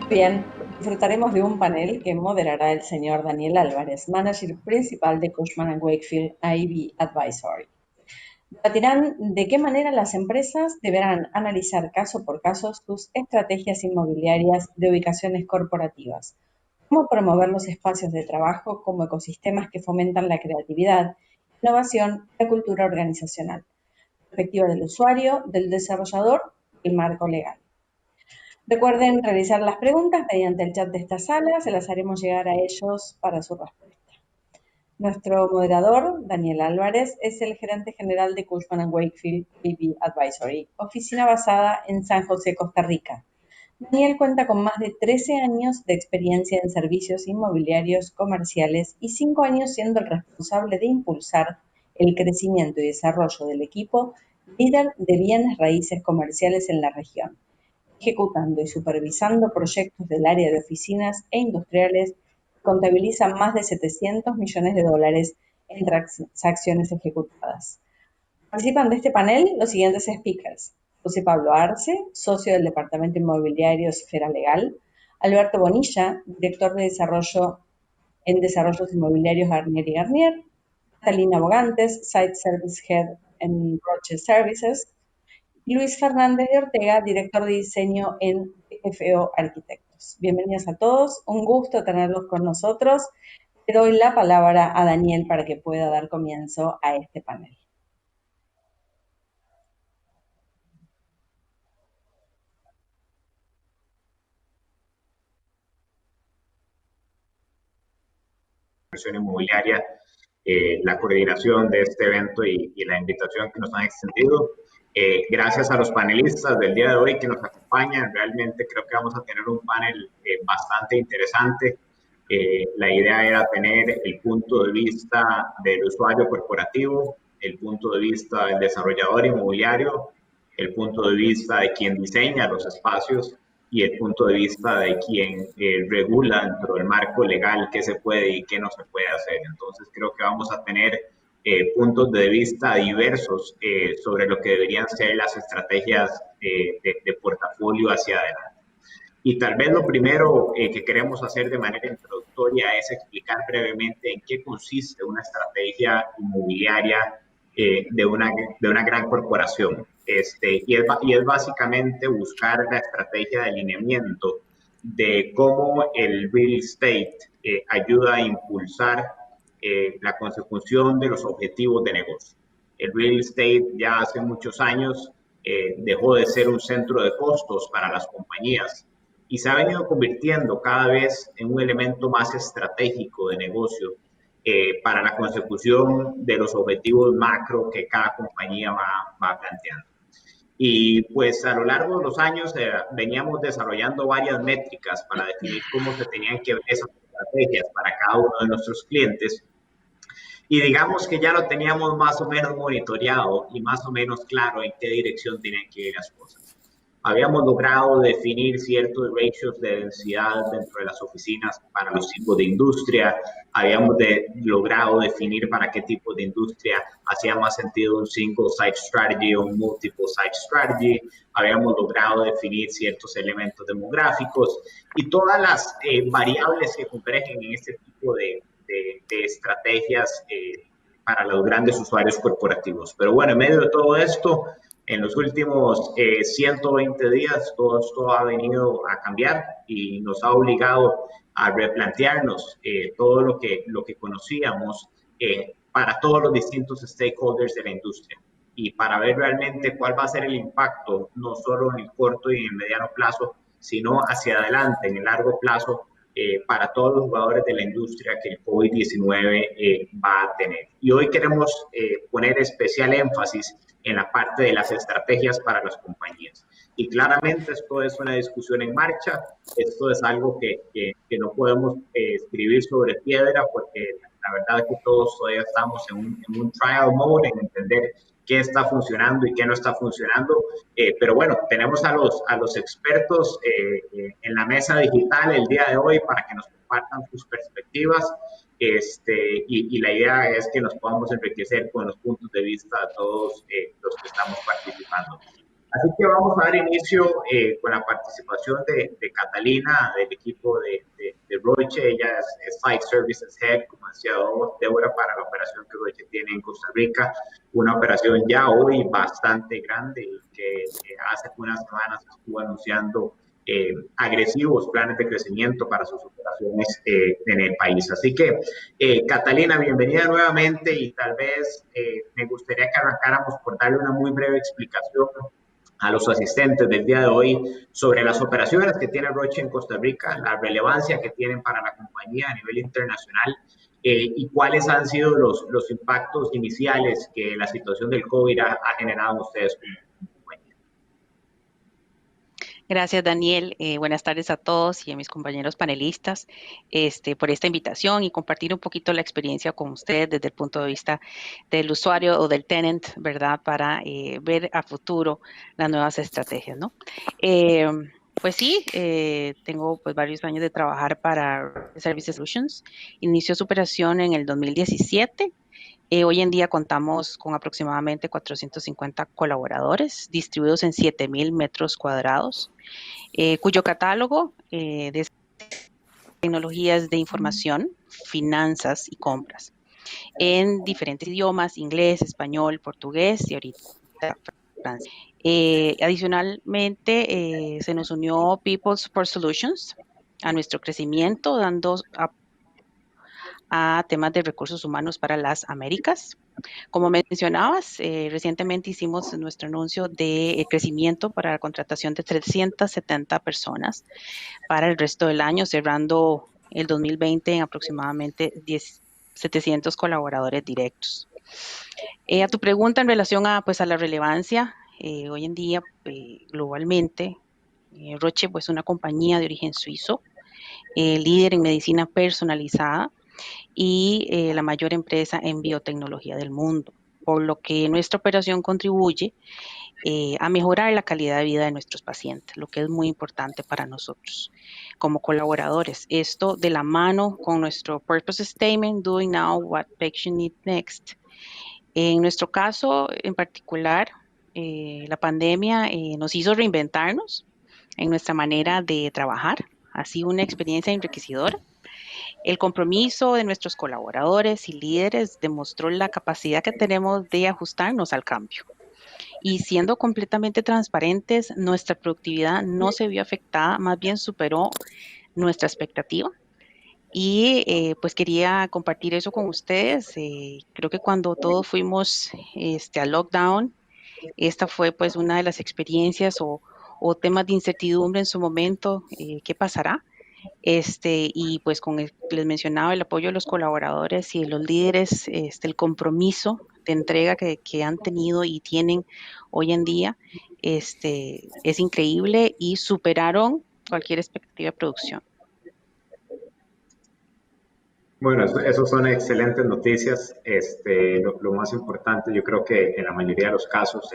Bien, disfrutaremos de un panel que moderará el señor Daniel Álvarez, manager principal de Cushman & Wakefield IB Advisory. Debatirán de qué manera las empresas deberán analizar caso por caso sus estrategias inmobiliarias de ubicaciones corporativas, cómo promover los espacios de trabajo como ecosistemas que fomentan la creatividad, innovación y la cultura organizacional, perspectiva del usuario, del desarrollador y el marco legal. Recuerden realizar las preguntas mediante el chat de esta sala, se las haremos llegar a ellos para su respuesta. Nuestro moderador, Daniel Álvarez, es el gerente general de Cushman & Wakefield IB Advisory, oficina basada en San José, Costa Rica. Daniel cuenta con más de 13 años de experiencia en servicios inmobiliarios comerciales y 5 años siendo el responsable de impulsar el crecimiento y desarrollo del equipo líder de bienes raíces comerciales en la región, ejecutando y supervisando proyectos del área de oficinas e industriales que contabilizan más de 700 millones de dólares en transacciones ejecutadas. Participan de este panel los siguientes speakers: José Pablo Arce, socio del Departamento Inmobiliario Esfera Legal; Alberto Bonilla, director de desarrollo en Desarrollos Inmobiliarios Garnier y Garnier; Catalina Bogantes, Site Service Head en Roche Services; y Luis Fernández de Ortega, director de diseño en FO Arquitectos. Bienvenidos a todos, un gusto tenerlos con nosotros. Le doy la palabra a Daniel para que pueda dar comienzo a este panel. Inmobiliaria, la coordinación de este evento y la invitación que nos han extendido. Gracias a los panelistas del día de hoy que nos acompañan. Realmente creo que vamos a tener un panel bastante interesante. La idea era tener el punto de vista del usuario corporativo, el punto de vista del desarrollador inmobiliario, el punto de vista de quien diseña los espacios y el punto de vista de quien regula dentro del marco legal qué se puede y qué no se puede hacer. Entonces creo que vamos a tener puntos de vista diversos sobre lo que deberían ser las estrategias de portafolio hacia adelante. Y tal vez lo primero que queremos hacer de manera introductoria es explicar brevemente en qué consiste una estrategia inmobiliaria de una gran corporación. Y es básicamente buscar la estrategia de alineamiento de cómo el real estate ayuda a impulsar la consecución de los objetivos de negocio. El real estate ya hace muchos años dejó de ser un centro de costos para las compañías y se ha venido convirtiendo cada vez en un elemento más estratégico de negocio para la consecución de los objetivos macro que cada compañía va planteando. Y pues a lo largo de los años veníamos desarrollando varias métricas para definir cómo se tenían que ver esas estrategias para cada uno de nuestros clientes. Y digamos que ya lo teníamos más o menos monitoreado y más o menos claro en qué dirección tenían que ir las cosas. Habíamos logrado definir ciertos ratios de densidad dentro de las oficinas para los tipos de industria. Habíamos logrado definir para qué tipo de industria hacía más sentido un single site strategy o un multiple site strategy. Habíamos logrado definir ciertos elementos demográficos y todas las variables que convergen en este tipo de estrategias para los grandes usuarios corporativos. Pero bueno, en medio de todo esto, en los últimos 120 días, todo esto ha venido a cambiar y nos ha obligado a replantearnos todo lo que conocíamos para todos los distintos stakeholders de la industria y para ver realmente cuál va a ser el impacto, no solo en el corto y en el mediano plazo, sino hacia adelante, en el largo plazo, para todos los jugadores de la industria que el COVID-19 va a tener. Y hoy queremos poner especial énfasis en la parte de las estrategias para las compañías. Y claramente esto es una discusión en marcha, esto es algo que no podemos escribir sobre piedra porque la verdad es que todos todavía estamos en un trial mode, en entender qué está funcionando y qué no está funcionando. Pero bueno, tenemos a los expertos en la mesa digital el día de hoy para que nos compartan sus perspectivas. Y la idea es que nos podamos enriquecer con los puntos de vista de todos los que estamos participando. Así que vamos a dar inicio con la participación de Catalina, del equipo de Roche. Ella es Site Services Head, como decía Débora, para la operación que Roche tiene en Costa Rica. Una operación ya hoy bastante grande y que hace unas semanas estuvo anunciando agresivos planes de crecimiento para sus operaciones en el país. Así que, Catalina, bienvenida nuevamente y tal vez me gustaría que arrancáramos por darle una muy breve explicación a los asistentes del día de hoy sobre las operaciones que tiene Roche en Costa Rica, la relevancia que tienen para la compañía a nivel internacional y cuáles han sido los impactos iniciales que la situación del COVID ha generado en ustedes como compañía. Gracias, Daniel. Buenas tardes a todos y a mis compañeros panelistas por esta invitación y compartir un poquito la experiencia con ustedes desde el punto de vista del usuario o del tenant, ¿verdad? Para ver a futuro las nuevas estrategias, ¿no? Pues sí, tengo pues varios años de trabajar para Service Solutions. Inició su operación en el 2017. Hoy en día contamos con aproximadamente 450 colaboradores distribuidos en 7,000 metros cuadrados, cuyo catálogo de tecnologías de información, finanzas y compras en diferentes idiomas, inglés, español, portugués y ahorita francés. Adicionalmente, se nos unió People Support Solutions a nuestro crecimiento, dando a temas de recursos humanos para las Américas. Como mencionabas, recientemente hicimos nuestro anuncio de crecimiento para la contratación de 370 personas para el resto del año, cerrando el 2020 en aproximadamente 700 colaboradores directos. A tu pregunta en relación a la relevancia, hoy en día globalmente, Roche pues, es una compañía de origen suizo, líder en medicina personalizada y la mayor empresa en biotecnología del mundo, por lo que nuestra operación contribuye a mejorar la calidad de vida de nuestros pacientes, lo que es muy importante para nosotros como colaboradores. Esto de la mano con nuestro Purpose Statement, Doing Now What Patients Need Next. En nuestro caso en particular, la pandemia nos hizo reinventarnos en nuestra manera de trabajar. Ha sido una experiencia enriquecedora. El compromiso de nuestros colaboradores y líderes demostró la capacidad que tenemos de ajustarnos al cambio. Y siendo completamente transparentes, nuestra productividad no se vio afectada, más bien superó nuestra expectativa. Y pues quería compartir eso con ustedes. Creo que cuando todos fuimos al lockdown, esta fue pues una de las experiencias o temas de incertidumbre en su momento. ¿Qué pasará? Y pues les mencionaba el apoyo de los colaboradores y de los líderes, el compromiso de entrega que han tenido y tienen hoy en día, es increíble y superaron cualquier expectativa de producción. Bueno, eso son excelentes noticias. Lo más importante, yo creo que en la mayoría de los casos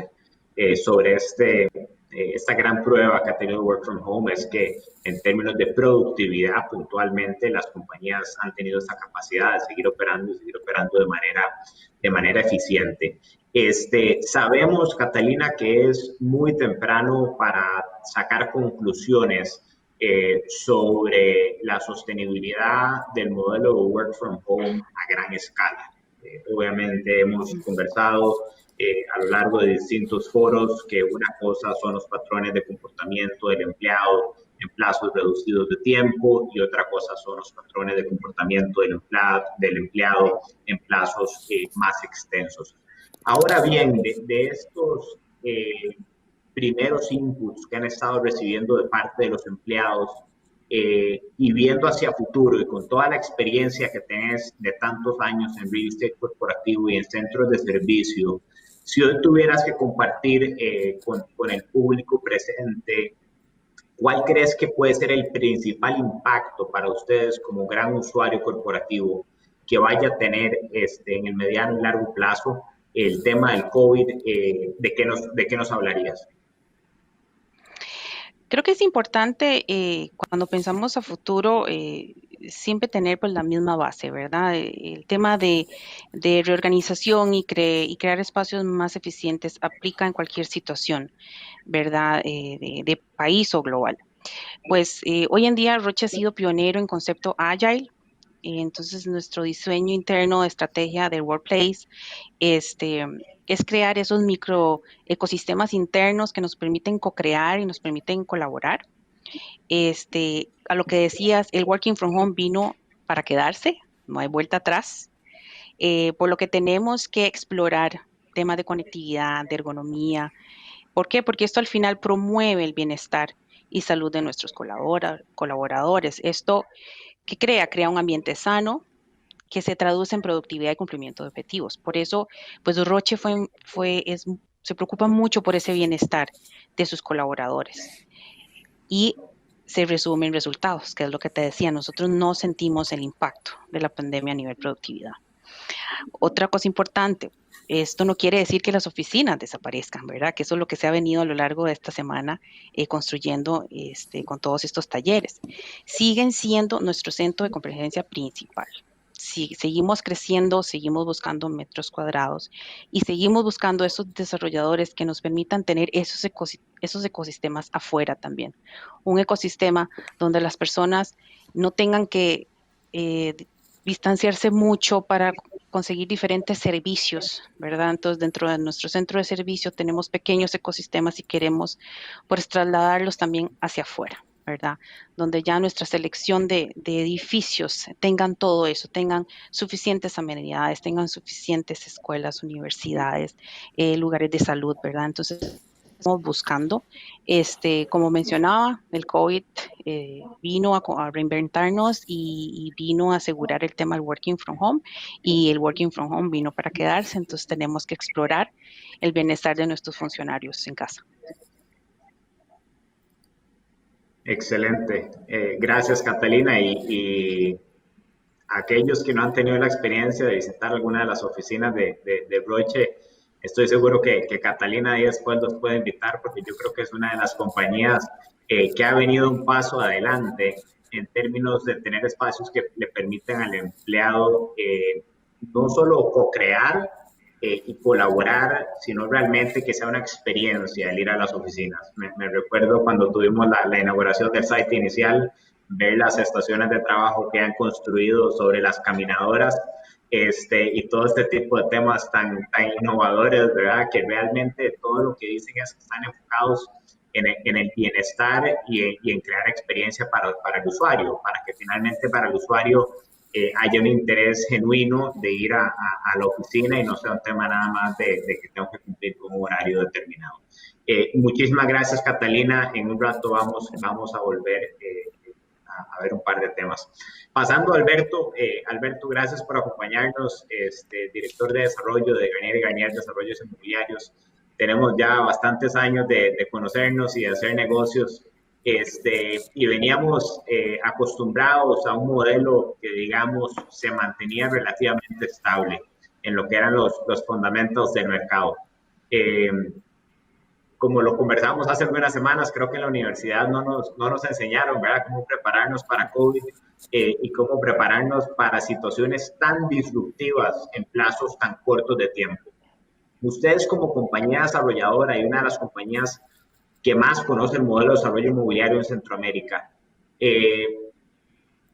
sobre esta gran prueba que ha tenido Work from Home es que en términos de productividad, puntualmente, las compañías han tenido esta capacidad de seguir operando y seguir operando de manera eficiente. Sabemos, Catalina, que es muy temprano para sacar conclusiones sobre la sostenibilidad del modelo de work from home a gran escala. Obviamente hemos conversado a lo largo de distintos foros que una cosa son los patrones de comportamiento del empleado en plazos reducidos de tiempo y otra cosa son los patrones de comportamiento del empleado en plazos más extensos. Ahora bien, de estos primeros inputs que han estado recibiendo de parte de los empleados y viendo hacia futuro y con toda la experiencia que tenés de tantos años en real estate corporativo y en centros de servicio, si hoy tuvieras que compartir con el público presente, ¿cuál crees que puede ser el principal impacto para ustedes como gran usuario corporativo que vaya a tener en el mediano y largo plazo el tema del COVID? ¿De qué nos hablarías? Creo que es importante cuando pensamos a futuro siempre tener pues la misma base, ¿verdad? El tema de reorganización y crear espacios más eficientes aplica en cualquier situación, ¿verdad? De país o global. Pues hoy en día Roche ha sido pionero en concepto Agile. Entonces, nuestro diseño interno de estrategia del workplace este, es crear esos micro ecosistemas internos que nos permiten co-crear y nos permiten colaborar. A lo que decías, el working from home vino para quedarse, no hay vuelta atrás, por lo que tenemos que explorar temas de conectividad, de ergonomía. ¿Por qué? Porque esto al final promueve el bienestar y salud de nuestros colaboradores. Esto, ¿qué crea? Crea un ambiente sano que se traduce en productividad y cumplimiento de objetivos. Por eso, pues Roche se preocupa mucho por ese bienestar de sus colaboradores y se resume en resultados, que es lo que te decía, nosotros no sentimos el impacto de la pandemia a nivel productividad. Otra cosa importante, esto no quiere decir que las oficinas desaparezcan, ¿verdad? Que eso es lo que se ha venido a lo largo de esta semana construyendo con todos estos talleres. Siguen siendo nuestro centro de convergencia principal. Si seguimos creciendo, seguimos buscando metros cuadrados y seguimos buscando esos desarrolladores que nos permitan tener esos ecosistemas afuera también. Un ecosistema donde las personas no tengan que distanciarse mucho para conseguir diferentes servicios, ¿verdad? Entonces, dentro de nuestro centro de servicio tenemos pequeños ecosistemas y queremos pues trasladarlos también hacia afuera, ¿verdad? Donde ya nuestra selección de edificios tengan todo eso, tengan suficientes amenidades, tengan suficientes escuelas, universidades, lugares de salud, ¿verdad? Entonces, estamos buscando, como mencionaba, el COVID vino a reinventarnos y vino a asegurar el tema del working from home, y el working from home vino para quedarse, entonces tenemos que explorar el bienestar de nuestros funcionarios en casa. Excelente. Gracias, Catalina. Y aquellos que no han tenido la experiencia de visitar alguna de las oficinas de Roche, estoy seguro que Catalina ahí después los puede invitar, porque yo creo que es una de las compañías que ha venido un paso adelante en términos de tener espacios que le permiten al empleado no solo co-crear y colaborar, sino realmente que sea una experiencia el ir a las oficinas. Me recuerdo cuando tuvimos la inauguración del site inicial, ver las estaciones de trabajo que han construido sobre las caminadoras, y todo este tipo de temas tan innovadores, ¿verdad? Que realmente todo lo que dicen es que están enfocados en el bienestar y en crear experiencia para el usuario, para que finalmente para el usuario haya un interés genuino de ir a la oficina y no sea un tema nada más de que tengo que cumplir con un horario determinado. Muchísimas gracias, Catalina. En un rato vamos a volver a ver un par de temas. Pasando a Alberto. Alberto, gracias por acompañarnos, director de desarrollo de Garnier y Garnier Desarrollos Inmobiliarios. Tenemos ya bastantes años de conocernos y de hacer negocios, y veníamos acostumbrados a un modelo que, digamos, se mantenía relativamente estable en lo que eran los fundamentos del mercado. Como lo conversamos hace algunas semanas, creo que en la universidad no nos enseñaron, ¿verdad?, cómo prepararnos para COVID y cómo prepararnos para situaciones tan disruptivas en plazos tan cortos de tiempo. Ustedes, como compañía desarrolladora y una de las compañías que más conoce el modelo de desarrollo inmobiliario en Centroamérica,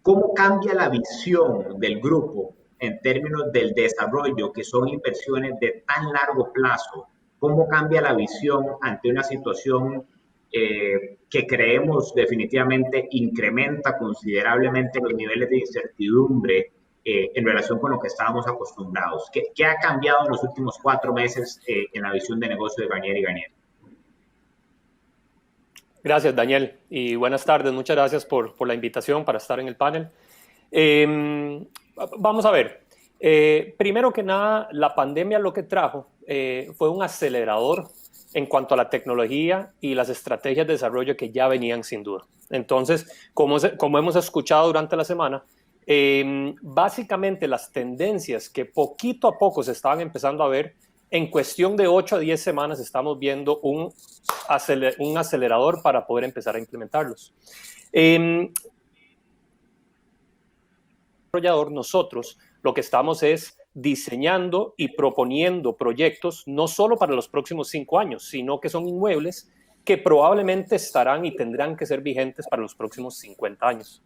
¿cómo cambia la visión del grupo en términos del desarrollo, que son inversiones de tan largo plazo? ¿Cómo cambia la visión ante una situación que creemos definitivamente incrementa considerablemente los niveles de incertidumbre en relación con lo que estábamos acostumbrados? ¿Qué ha cambiado en los últimos 4 meses en la visión de negocio de Garnier y Garnier? Gracias, Daniel, y buenas tardes. Muchas gracias por la invitación para estar en el panel. Vamos a ver. Primero que nada, la pandemia lo que trajo fue un acelerador en cuanto a la tecnología y las estrategias de desarrollo que ya venían sin duda. Entonces, como hemos escuchado durante la semana, básicamente las tendencias que poquito a poco se estaban empezando a ver, en cuestión de 8 a 10 semanas estamos viendo un acelerador para poder empezar a implementarlos. desarrollador, nosotros lo que estamos es diseñando y proponiendo proyectos no solo para los próximos 5 años, sino que son inmuebles que probablemente estarán y tendrán que ser vigentes para los próximos 50 años.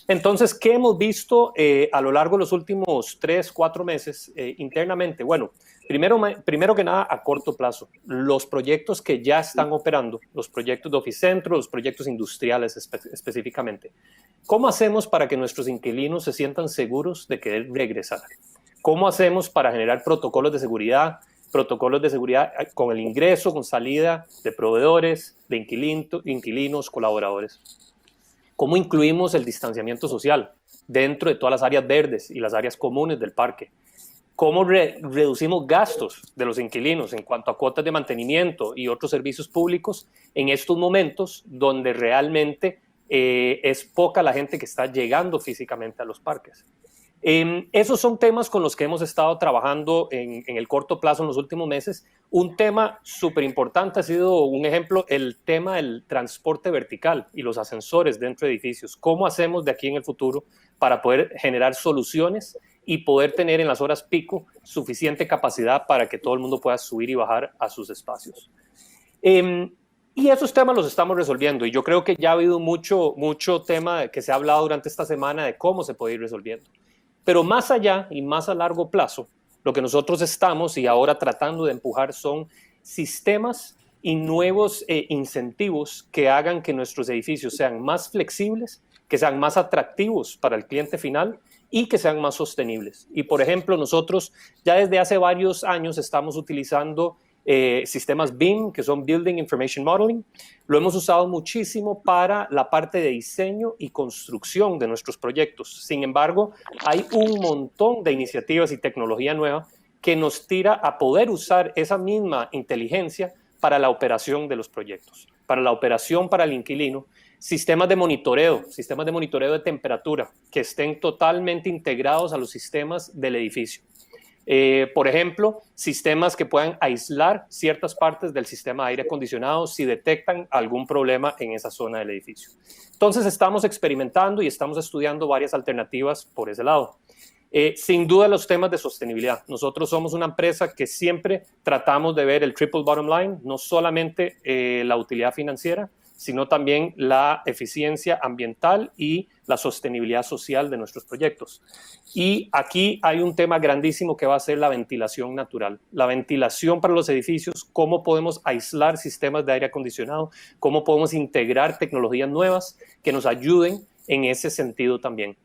Entonces, ¿qué hemos visto a lo largo de los últimos 3, 4 meses internamente? Bueno, primero que nada, a corto plazo, los proyectos que ya están operando, los proyectos de Oficentro, los proyectos industriales específicamente. ¿Cómo hacemos para que nuestros inquilinos se sientan seguros de querer regresar? ¿Cómo hacemos para generar protocolos de seguridad con el ingreso, con salida de proveedores, de inquilinos, colaboradores? ¿Cómo incluimos el distanciamiento social dentro de todas las áreas verdes y las áreas comunes del parque? ¿Cómo reducimos gastos de los inquilinos en cuanto a cuotas de mantenimiento y otros servicios públicos en estos momentos donde realmente es poca la gente que está llegando físicamente a los parques? Esos son temas con los que hemos estado trabajando en el corto plazo en los últimos meses. Un tema súper importante ha sido, un ejemplo, el tema del transporte vertical y los ascensores dentro de edificios. ¿Cómo hacemos de aquí en el futuro para poder generar soluciones y poder tener en las horas pico suficiente capacidad para que todo el mundo pueda subir y bajar a sus espacios? Y esos temas los estamos resolviendo, y yo creo que ya ha habido mucho tema que se ha hablado durante esta semana de cómo se puede ir resolviendo. Pero más allá y más a largo plazo, lo que nosotros estamos y ahora tratando de empujar son sistemas y nuevos incentivos que hagan que nuestros edificios sean más flexibles, que sean más atractivos para el cliente final y que sean más sostenibles. Y, por ejemplo, nosotros ya desde hace varios años estamos utilizando sistemas BIM, que son Building Information Modeling. Lo hemos usado muchísimo para la parte de diseño y construcción de nuestros proyectos. Sin embargo, hay un montón de iniciativas y tecnología nueva que nos tira a poder usar esa misma inteligencia para la operación de los proyectos, para la operación para el inquilino, sistemas de monitoreo de temperatura que estén totalmente integrados a los sistemas del edificio. Por ejemplo, sistemas que puedan aislar ciertas partes del sistema de aire acondicionado si detectan algún problema en esa zona del edificio. Entonces, estamos experimentando y estamos estudiando varias alternativas por ese lado. Sin duda, los temas de sostenibilidad. Nosotros somos una empresa que siempre tratamos de ver el triple bottom line, no solamente la utilidad financiera, sino también la eficiencia ambiental y la sostenibilidad social de nuestros proyectos. Y aquí hay un tema grandísimo que va a ser la ventilación natural. La ventilación para los edificios, cómo podemos aislar sistemas de aire acondicionado, cómo podemos integrar tecnologías nuevas que nos ayuden en ese sentido también.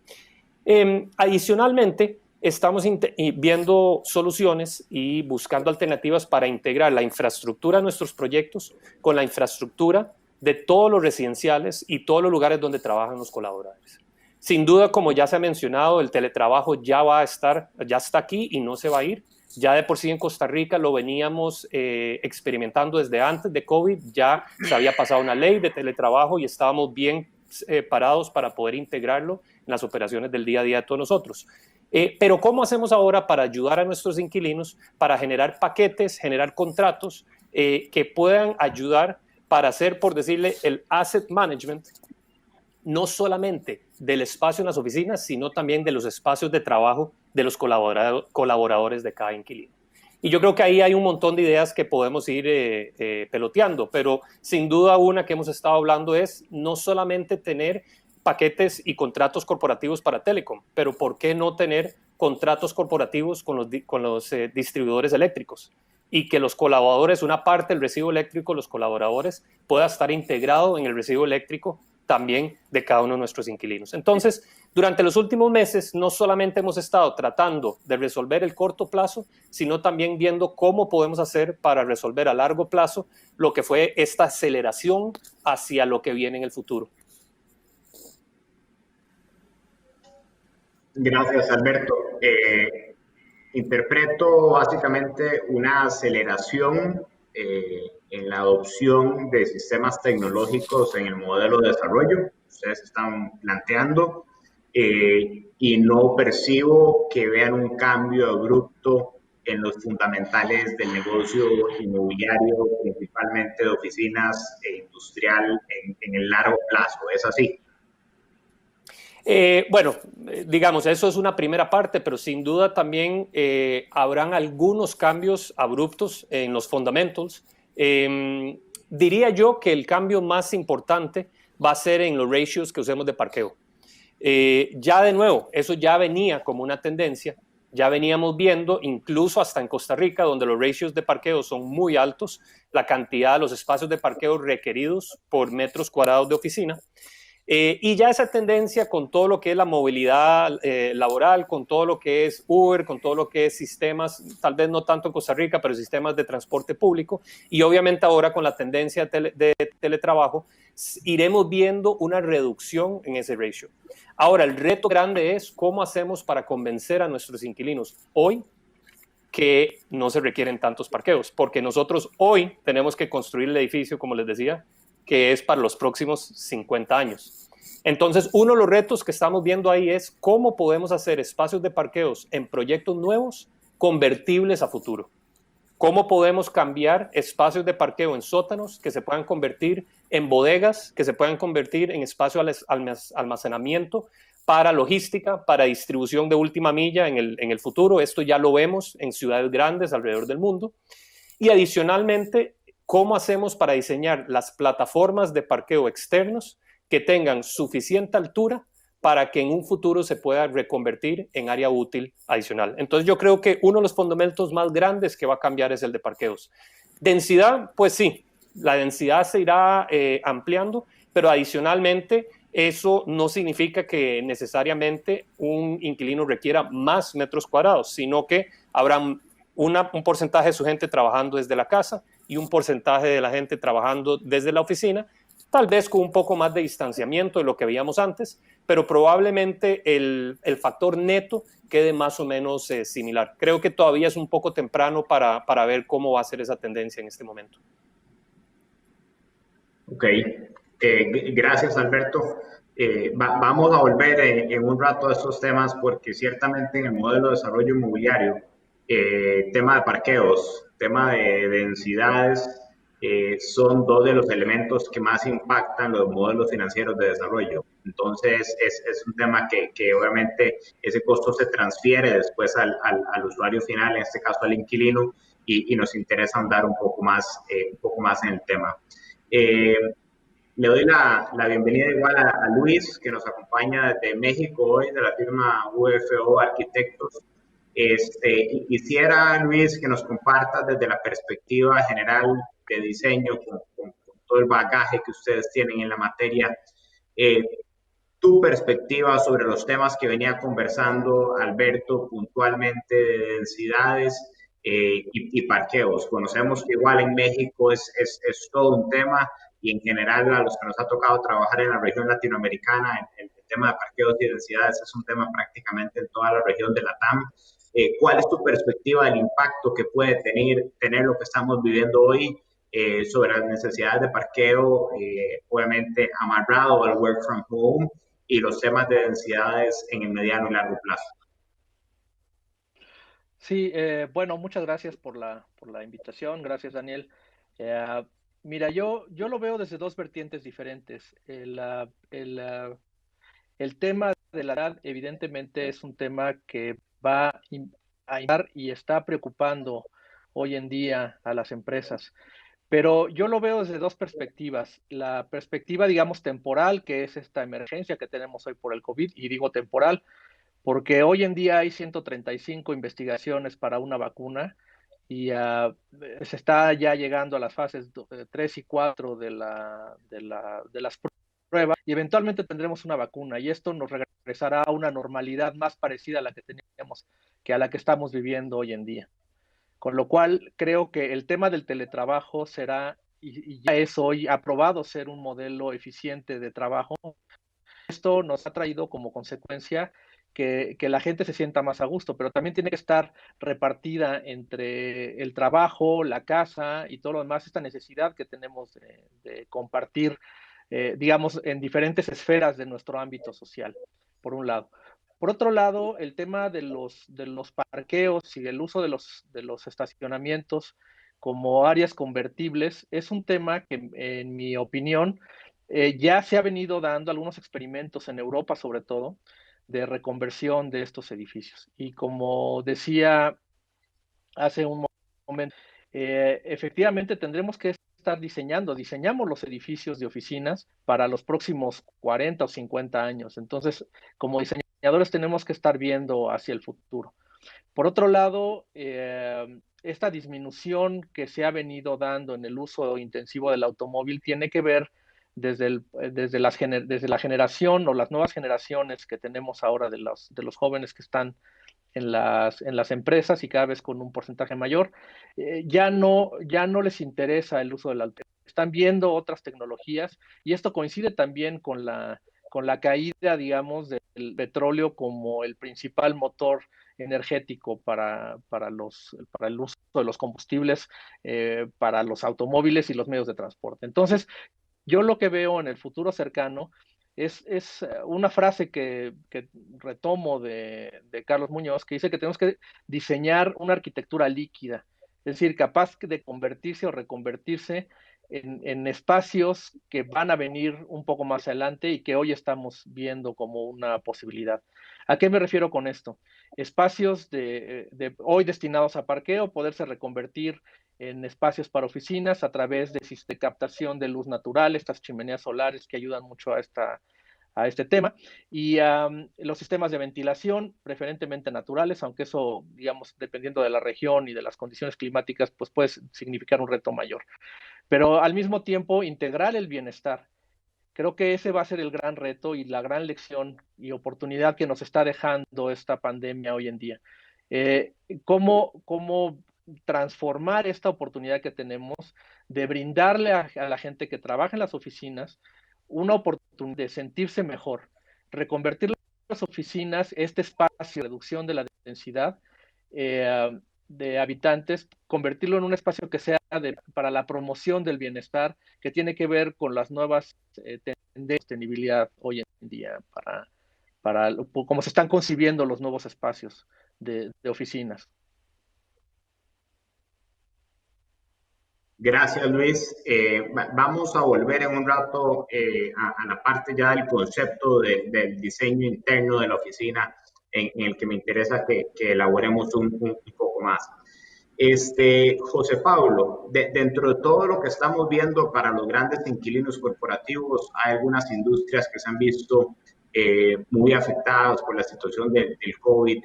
Adicionalmente, estamos viendo soluciones y buscando alternativas para integrar la infraestructura de nuestros proyectos con la infraestructura de todos los residenciales y todos los lugares donde trabajan los colaboradores. Sin duda, como ya se ha mencionado, el teletrabajo ya está aquí y no se va a ir. Ya de por sí en Costa Rica lo veníamos experimentando desde antes de COVID, ya se había pasado una ley de teletrabajo y estábamos bien parados para poder integrarlo en las operaciones del día a día de todos nosotros. Pero ¿cómo hacemos ahora para ayudar a nuestros inquilinos, para generar paquetes, generar contratos que puedan ayudar para hacer, por decirle, el asset management, no solamente del espacio en las oficinas, sino también de los espacios de trabajo de los colaboradores de cada inquilino? Y yo creo que ahí hay un montón de ideas que podemos ir peloteando, pero sin duda una que hemos estado hablando es no solamente tener paquetes y contratos corporativos para telecom, pero ¿por qué no tener contratos corporativos con los distribuidores eléctricos? Y que los colaboradores, una parte del recibo eléctrico, los colaboradores, pueda estar integrado en el recibo eléctrico también de cada uno de nuestros inquilinos. Entonces, durante los últimos meses, no solamente hemos estado tratando de resolver el corto plazo, sino también viendo cómo podemos hacer para resolver a largo plazo lo que fue esta aceleración hacia lo que viene en el futuro. Gracias, Alberto. Interpreto básicamente una aceleración en la adopción de sistemas tecnológicos en el modelo de desarrollo. Ustedes están planteando y no percibo que vean un cambio abrupto en los fundamentales del negocio inmobiliario, principalmente de oficinas e industrial en el largo plazo. ¿Es así? Bueno, digamos, eso es una primera parte, pero sin duda también habrán algunos cambios abruptos en los fundamentals. Diría yo que el cambio más importante va a ser en los ratios que usemos de parqueo. Ya de nuevo, eso ya venía como una tendencia, ya veníamos viendo, incluso hasta en Costa Rica, donde los ratios de parqueo son muy altos, la cantidad de los espacios de parqueo requeridos por metros cuadrados de oficina. Y ya esa tendencia con todo lo que es la movilidad laboral, con todo lo que es Uber, con todo lo que es sistemas, tal vez no tanto en Costa Rica, pero sistemas de transporte público, y obviamente ahora con la tendencia de teletrabajo, iremos viendo una reducción en ese ratio. Ahora, el reto grande es cómo hacemos para convencer a nuestros inquilinos hoy que no se requieren tantos parqueos, porque nosotros hoy tenemos que construir el edificio, como les decía, que es para los próximos 50 años. Entonces, uno de los retos que estamos viendo ahí es cómo podemos hacer espacios de parqueos en proyectos nuevos convertibles a futuro. ¿Cómo podemos cambiar espacios de parqueo en sótanos que se puedan convertir en bodegas, que se puedan convertir en espacio de almacenamiento para logística, para distribución de última milla en el futuro? Esto ya lo vemos en ciudades grandes alrededor del mundo. Y adicionalmente, ¿cómo hacemos para diseñar las plataformas de parqueo externos que tengan suficiente altura para que en un futuro se pueda reconvertir en área útil adicional? Entonces yo creo que uno de los fundamentos más grandes que va a cambiar es el de parqueos. Densidad, pues sí, la densidad se irá ampliando, pero adicionalmente eso no significa que necesariamente un inquilino requiera más metros cuadrados, sino que habrá un porcentaje de su gente trabajando desde la casa y un porcentaje de la gente trabajando desde la oficina, tal vez con un poco más de distanciamiento de lo que veíamos antes, pero probablemente el factor neto quede más o menos similar. Creo que todavía es un poco temprano para ver cómo va a ser esa tendencia en este momento. Ok, gracias Alberto. Vamos a volver en un rato a estos temas porque ciertamente en el modelo de desarrollo inmobiliario, tema de parqueos, tema de densidades, son dos de los elementos que más impactan los modelos financieros de desarrollo. Entonces, es un tema que obviamente ese costo se transfiere después al usuario final, en este caso al inquilino, y nos interesa andar un poco más en el tema. Le doy la bienvenida igual a Luis, que nos acompaña desde México hoy, de la firma UFO Arquitectos. Y quisiera, Luis, que nos compartas desde la perspectiva general de diseño, con todo el bagaje que ustedes tienen en la materia, tu perspectiva sobre los temas que venía conversando Alberto puntualmente de densidades y parqueos. Conocemos que igual en México es todo un tema, y en general a los que nos ha tocado trabajar en la región latinoamericana, el tema de parqueos y densidades es un tema prácticamente en toda la región de la TAM. ¿Cuál es tu perspectiva del impacto que puede tener lo que estamos viviendo hoy sobre las necesidades de parqueo, obviamente amarrado al work from home, y los temas de densidades en el mediano y largo plazo? Sí, bueno, muchas gracias por la invitación. Gracias, Daniel. Mira, yo lo veo desde dos vertientes diferentes. El tema de la edad, evidentemente, es un tema que va a impactar y está preocupando hoy en día a las empresas. Pero yo lo veo desde dos perspectivas. La perspectiva, digamos, temporal, que es esta emergencia que tenemos hoy por el COVID, y digo temporal, porque hoy en día hay 135 investigaciones para una vacuna y se está ya llegando a las fases 3 y 4 de las pruebas, y eventualmente tendremos una vacuna, y esto nos regresará a una normalidad más parecida a la que teníamos que a la que estamos viviendo hoy en día. Con lo cual, creo que el tema del teletrabajo será, y ya es hoy aprobado ser un modelo eficiente de trabajo. Esto nos ha traído como consecuencia que la gente se sienta más a gusto, pero también tiene que estar repartida entre el trabajo, la casa y todo lo demás, esta necesidad que tenemos de compartir, digamos, en diferentes esferas de nuestro ámbito social, por un lado. Por otro lado, el tema de los parqueos y el uso de los estacionamientos como áreas convertibles es un tema que, en mi opinión, Ya se ha venido dando algunos experimentos en Europa, sobre todo, de reconversión de estos edificios. Y como decía hace un momento, efectivamente tendremos que estar diseñamos los edificios de oficinas para los próximos 40 o 50 años. Entonces, como diseñadores tenemos que estar viendo hacia el futuro. Por otro lado, esta disminución que se ha venido dando en el uso intensivo del automóvil tiene que ver desde la generación o las nuevas generaciones que tenemos ahora de los jóvenes que están en las empresas y cada vez con un porcentaje mayor, ya no les interesa el uso del automóvil. Están viendo otras tecnologías y esto coincide también con la caída, digamos, del petróleo como el principal motor energético para el uso de los combustibles, para los automóviles y los medios de transporte. Entonces, yo lo que veo en el futuro cercano es una frase que retomo de Carlos Muñoz, que dice que tenemos que diseñar una arquitectura líquida, es decir, capaz de convertirse o reconvertirse en espacios que van a venir un poco más adelante y que hoy estamos viendo como una posibilidad. ¿A qué me refiero con esto? Espacios de hoy destinados a parqueo, poderse reconvertir en espacios para oficinas a través de captación de luz natural, estas chimeneas solares que ayudan mucho a este tema, y los sistemas de ventilación, preferentemente naturales, aunque eso, digamos, dependiendo de la región y de las condiciones climáticas, pues puede significar un reto mayor. Pero al mismo tiempo, integrar el bienestar. Creo que ese va a ser el gran reto y la gran lección y oportunidad que nos está dejando esta pandemia hoy en día. Eh, ¿Cómo transformar esta oportunidad que tenemos de brindarle a la gente que trabaja en las oficinas una oportunidad de sentirse mejor, reconvertir las oficinas, este espacio de reducción de la densidad de habitantes, convertirlo en un espacio que sea para la promoción del bienestar, que tiene que ver con las nuevas tendencias de sostenibilidad hoy en día, para cómo se están concibiendo los nuevos espacios de oficinas. Gracias, Luis. Vamos a volver en un rato a la parte ya del concepto del diseño interno de la oficina, en el que me interesa que elaboremos un poco más. José Pablo, dentro de todo lo que estamos viendo para los grandes inquilinos corporativos, hay algunas industrias que se han visto muy afectadas por la situación del COVID,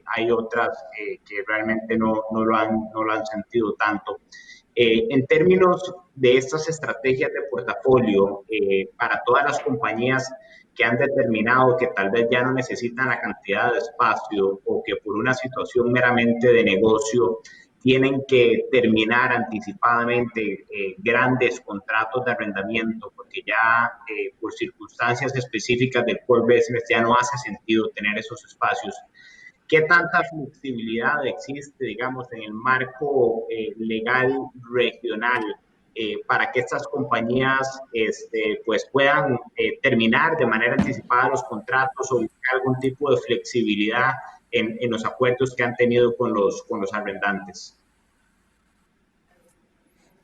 hay otras que realmente no lo han sentido tanto. En términos de estas estrategias de portafolio, para todas las compañías que han determinado que tal vez ya no necesitan la cantidad de espacio o que por una situación meramente de negocio tienen que terminar anticipadamente grandes contratos de arrendamiento porque ya por circunstancias específicas del core business ya no hace sentido tener esos espacios. ¿Qué tanta flexibilidad existe, digamos, en el marco legal regional para que estas compañías pues puedan terminar de manera anticipada los contratos o buscar algún tipo de flexibilidad en los acuerdos que han tenido con los arrendantes?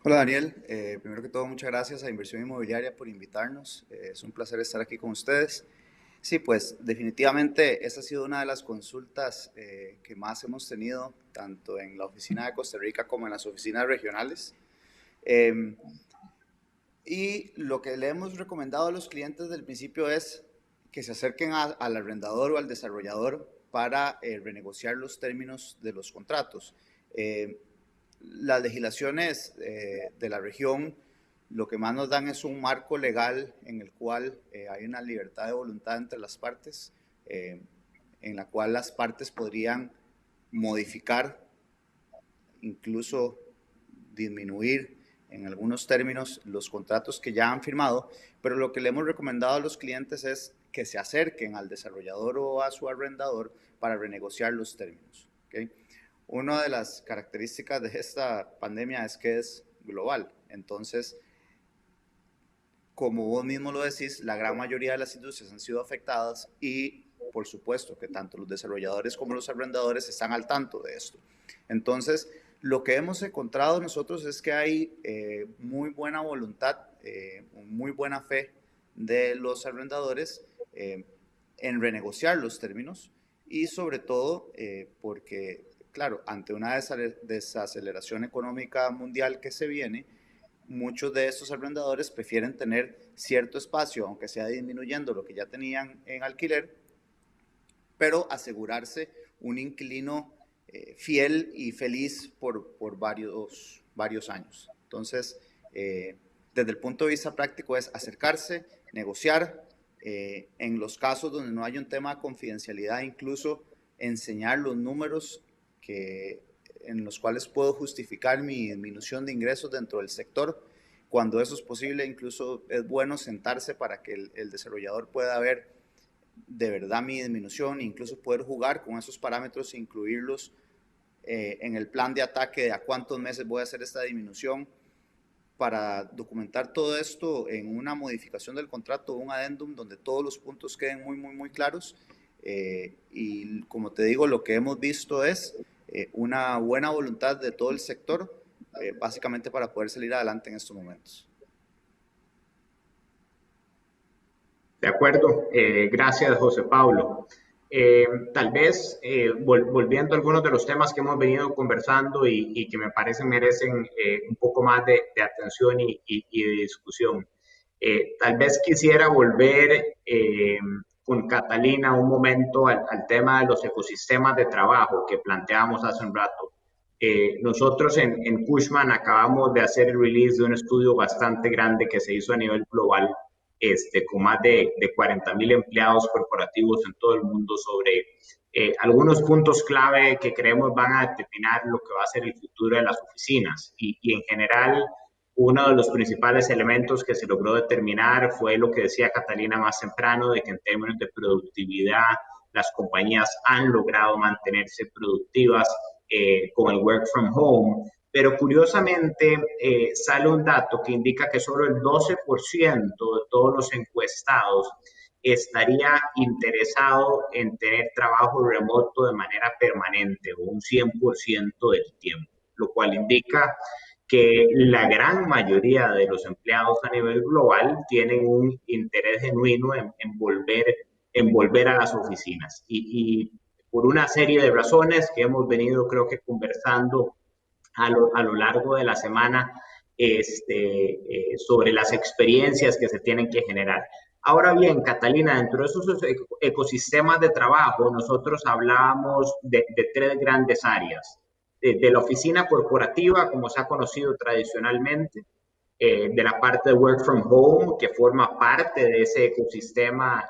Hola Daniel, primero que todo muchas gracias a Inversión Inmobiliaria por invitarnos, es un placer estar aquí con ustedes. Sí, pues definitivamente esta ha sido una de las consultas que más hemos tenido, tanto en la oficina de Costa Rica como en las oficinas regionales. Y lo que le hemos recomendado a los clientes del principio es que se acerquen al arrendador o al desarrollador para renegociar los términos de los contratos. Las legislaciones de la región lo que más nos dan es un marco legal en el cual hay una libertad de voluntad entre las partes, en la cual las partes podrían modificar, incluso disminuir en algunos términos los contratos que ya han firmado, pero lo que le hemos recomendado a los clientes es que se acerquen al desarrollador o a su arrendador para renegociar los términos. ¿Okay? Una de las características de esta pandemia es que es global, entonces, como vos mismo lo decís, la gran mayoría de las industrias han sido afectadas y por supuesto que tanto los desarrolladores como los arrendadores están al tanto de esto. Entonces, lo que hemos encontrado nosotros es que hay muy buena voluntad, muy buena fe de los arrendadores en renegociar los términos y sobre todo porque, claro, ante una desaceleración económica mundial que se viene, muchos de estos arrendadores prefieren tener cierto espacio, aunque sea disminuyendo lo que ya tenían en alquiler, pero asegurarse un inquilino fiel y feliz por varios años. Entonces, desde el punto de vista práctico es acercarse, negociar, en los casos donde no hay un tema de confidencialidad, incluso enseñar los números en los cuales puedo justificar mi disminución de ingresos dentro del sector. Cuando eso es posible, incluso es bueno sentarse para que el desarrollador pueda ver de verdad mi disminución, incluso poder jugar con esos parámetros e incluirlos en el plan de ataque de a cuántos meses voy a hacer esta disminución, para documentar todo esto en una modificación del contrato, un adendum donde todos los puntos queden muy claros. Y como te digo, lo que hemos visto es una buena voluntad de todo el sector, básicamente para poder salir adelante en estos momentos. De acuerdo, gracias José Pablo. Tal vez volviendo a algunos de los temas que hemos venido conversando y que me parecen merecen un poco más de atención y de discusión. Tal vez quisiera volver con Catalina un momento al tema de los ecosistemas de trabajo que planteamos hace un rato. Nosotros en Cushman acabamos de hacer el release de un estudio bastante grande que se hizo a nivel global, con más de 40,000 empleados corporativos en todo el mundo, sobre algunos puntos clave que creemos van a determinar lo que va a ser el futuro de las oficinas. Y en general, uno de los principales elementos que se logró determinar fue lo que decía Catalina más temprano, de que en términos de productividad, las compañías han logrado mantenerse productivas con el work from home. Pero curiosamente sale un dato que indica que solo el 12% de todos los encuestados estaría interesado en tener trabajo remoto de manera permanente o un 100% del tiempo, lo cual indica que la gran mayoría de los empleados a nivel global tienen un interés genuino en volver a las oficinas. Y por una serie de razones que hemos venido, creo que, conversando a lo largo de la semana sobre las experiencias que se tienen que generar. Ahora bien, Catalina, dentro de esos ecosistemas de trabajo, nosotros hablábamos de tres grandes áreas. De la oficina corporativa, como se ha conocido tradicionalmente, de la parte de work from home, que forma parte de ese ecosistema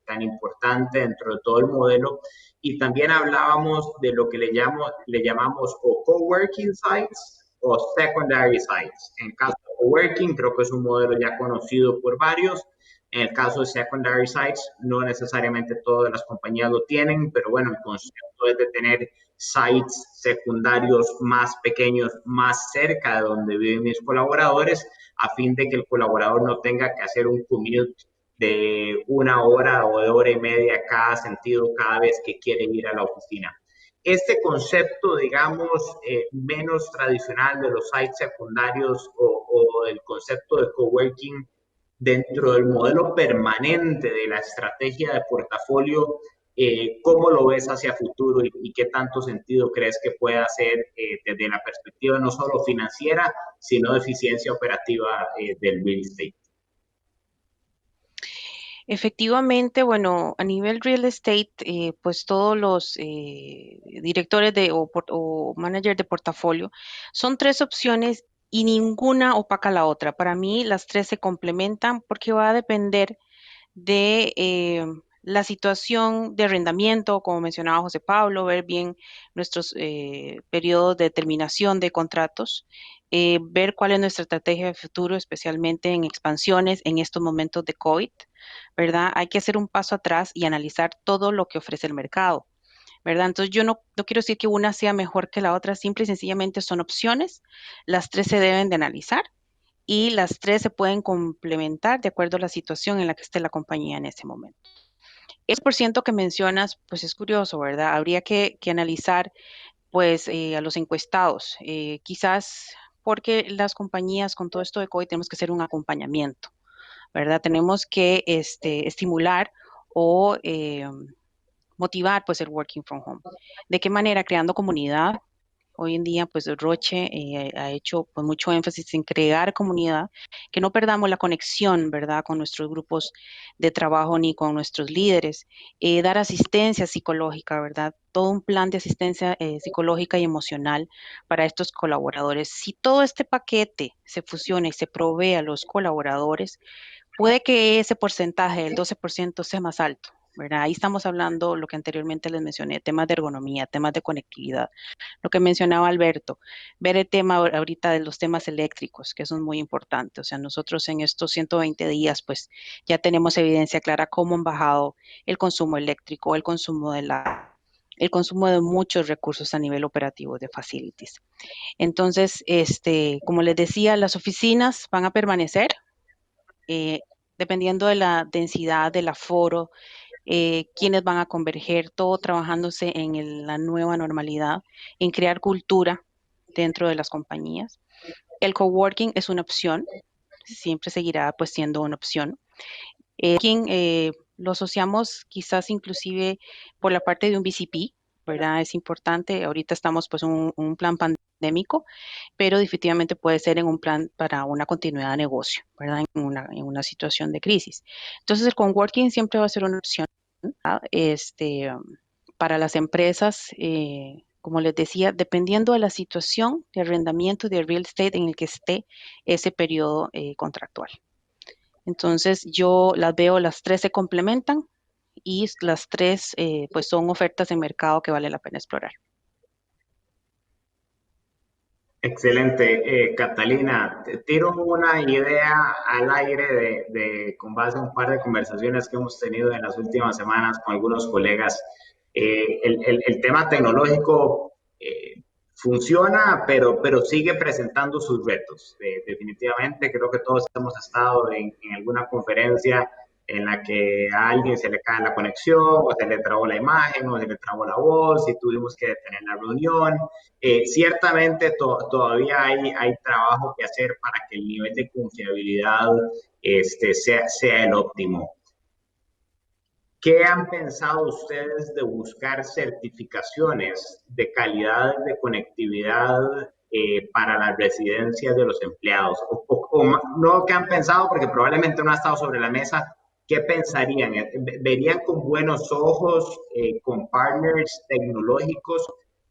tan importante dentro de todo el modelo, y también hablábamos de lo que le llamamos o coworking sites o secondary sites. En el caso de coworking, creo que es un modelo ya conocido por varios. En el caso de secondary sites, no necesariamente todas las compañías lo tienen, pero bueno, el concepto es de tener sites secundarios más pequeños, más cerca de donde viven mis colaboradores, a fin de que el colaborador no tenga que hacer un commute de 1 hora o de 1 hora y media cada sentido cada vez que quiere ir a la oficina. Este concepto, digamos, menos tradicional de los sites secundarios o del concepto de coworking dentro del modelo permanente de la estrategia de portafolio, ¿cómo lo ves hacia futuro y qué tanto sentido crees que pueda hacer desde la perspectiva no solo financiera, sino de eficiencia operativa del real estate? Efectivamente, bueno, a nivel real estate, pues todos los directores o managers de portafolio son tres opciones y ninguna opaca a la otra. Para mí, las tres se complementan porque va a depender de la situación de arrendamiento, como mencionaba José Pablo, ver bien nuestros periodos de terminación de contratos, ver cuál es nuestra estrategia de futuro, especialmente en expansiones en estos momentos de COVID, ¿verdad? Hay que hacer un paso atrás y analizar todo lo que ofrece el mercado, ¿verdad? Entonces yo no quiero decir que una sea mejor que la otra, simple y sencillamente son opciones, las tres se deben de analizar y las tres se pueden complementar de acuerdo a la situación en la que esté la compañía en ese momento. Ese por ciento que mencionas, pues es curioso, ¿verdad? Habría que analizar, pues, a los encuestados. Quizás porque las compañías con todo esto de COVID tenemos que hacer un acompañamiento, ¿verdad? Tenemos que estimular o motivar pues el working from home. ¿De qué manera? Creando comunidad. Hoy en día, pues Roche ha hecho pues, mucho énfasis en crear comunidad, que no perdamos la conexión, ¿verdad?, con nuestros grupos de trabajo ni con nuestros líderes. Dar asistencia psicológica, ¿verdad? Todo un plan de asistencia psicológica y emocional para estos colaboradores. Si todo este paquete se fusiona y se provee a los colaboradores, puede que ese porcentaje, el 12%, sea más alto, ¿verdad? Ahí estamos hablando, lo que anteriormente les mencioné, temas de ergonomía, temas de conectividad. Lo que mencionaba Alberto, ver el tema ahorita de los temas eléctricos, que eso es muy importante. O sea, nosotros en estos 120 días, pues ya tenemos evidencia clara cómo han bajado el consumo eléctrico, el consumo de muchos recursos a nivel operativo de facilities. Entonces, como les decía, las oficinas van a permanecer, eh, dependiendo de la densidad del aforo, quienes van a converger, todo trabajándose en la nueva normalidad, en crear cultura dentro de las compañías. El coworking es una opción, siempre seguirá pues siendo una opción. Lo asociamos quizás inclusive por la parte de un BCP, ¿verdad? Es importante, ahorita estamos pues en un plan pandémico, pero definitivamente puede ser en un plan para una continuidad de negocio, ¿verdad? En una situación de crisis. Entonces el coworking siempre va a ser una opción, ¿verdad? Para las empresas, como les decía, dependiendo de la situación de arrendamiento de real estate en el que esté ese periodo contractual. Entonces yo las veo, las tres se complementan y las tres pues son ofertas de mercado que vale la pena explorar. Excelente. Catalina, te tiro una idea al aire con base en un par de conversaciones que hemos tenido en las últimas semanas con algunos colegas. El tema tecnológico funciona, pero sigue presentando sus retos. Definitivamente, creo que todos hemos estado en alguna conferencia en la que a alguien se le cae la conexión, o se le trabó la imagen, o se le trabó la voz, y tuvimos que detener la reunión. Ciertamente todavía hay trabajo que hacer para que el nivel de confiabilidad sea el óptimo. ¿Qué han pensado ustedes de buscar certificaciones de calidad de conectividad para las residencias de los empleados? No qué han pensado, porque probablemente no ha estado sobre la mesa. ¿Qué pensarían? ¿Verían con buenos ojos con partners tecnológicos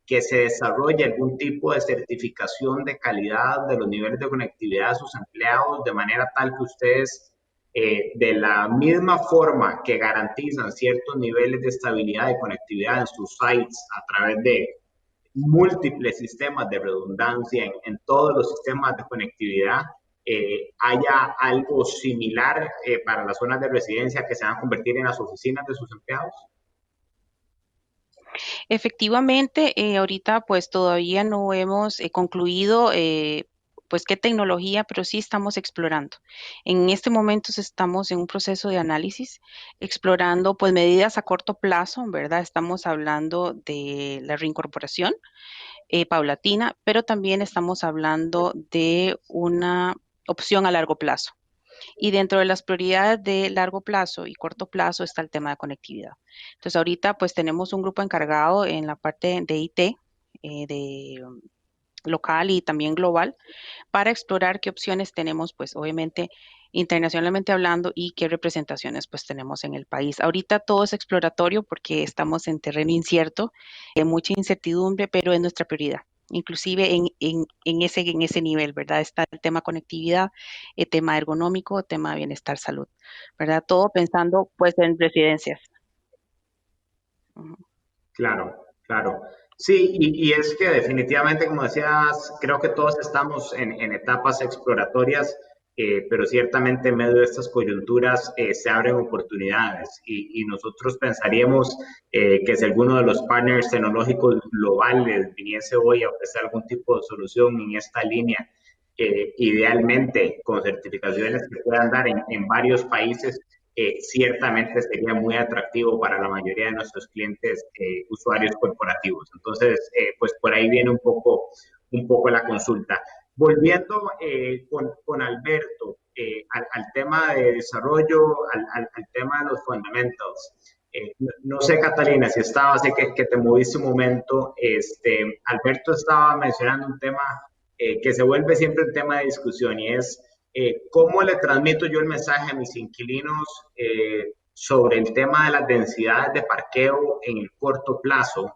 que se desarrolle algún tipo de certificación de calidad de los niveles de conectividad a sus empleados, de manera tal que ustedes, de la misma forma que garantizan ciertos niveles de estabilidad y conectividad en sus sites a través de múltiples sistemas de redundancia en todos los sistemas de conectividad, haya algo similar para las zonas de residencia que se van a convertir en las oficinas de sus empleados? Efectivamente, ahorita pues todavía no hemos concluido pues qué tecnología, pero sí estamos explorando. En este momento estamos en un proceso de análisis, explorando pues medidas a corto plazo, ¿verdad? Estamos hablando de la reincorporación paulatina, pero también estamos hablando de una opción a largo plazo. Y dentro de las prioridades de largo plazo y corto plazo está el tema de conectividad. Entonces ahorita pues tenemos un grupo encargado en la parte de IT, local y también global, para explorar qué opciones tenemos, pues obviamente internacionalmente hablando, y qué representaciones pues tenemos en el país. Ahorita todo es exploratorio porque estamos en terreno incierto, hay mucha incertidumbre, pero es nuestra prioridad. Inclusive en ese nivel, ¿verdad? Está el tema conectividad, el tema ergonómico, el tema de bienestar, salud, ¿verdad? Todo pensando pues en residencias. Claro, claro. Sí, y es que definitivamente, como decías, creo que todos estamos en etapas exploratorias, pero ciertamente en medio de estas coyunturas se abren oportunidades y nosotros pensaríamos que si alguno de los partners tecnológicos globales viniese hoy a ofrecer algún tipo de solución en esta línea, idealmente con certificaciones que puedan dar en varios países, ciertamente sería muy atractivo para la mayoría de nuestros clientes usuarios corporativos. Entonces, pues por ahí viene un poco la consulta. Volviendo con Alberto al tema de desarrollo, al tema de los fundamentals. No sé, Catalina, si estaba, sé que te moviste un momento. Alberto estaba mencionando un tema que se vuelve siempre un tema de discusión y es cómo le transmito yo el mensaje a mis inquilinos sobre el tema de las densidades de parqueo en el corto plazo.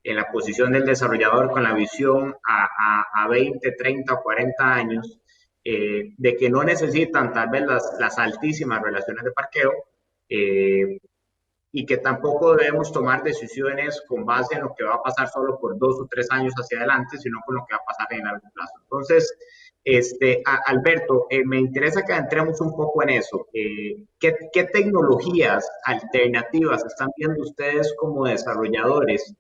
En la posición del desarrollador con la visión a 20, 30 o 40 años, de que no necesitan tal vez las altísimas relaciones de parqueo y que tampoco debemos tomar decisiones con base en lo que va a pasar solo por 2 o 3 años hacia adelante, sino con lo que va a pasar en largo plazo. Entonces, Alberto, me interesa que entremos un poco en eso. ¿Qué tecnologías alternativas están viendo ustedes como desarrolladores?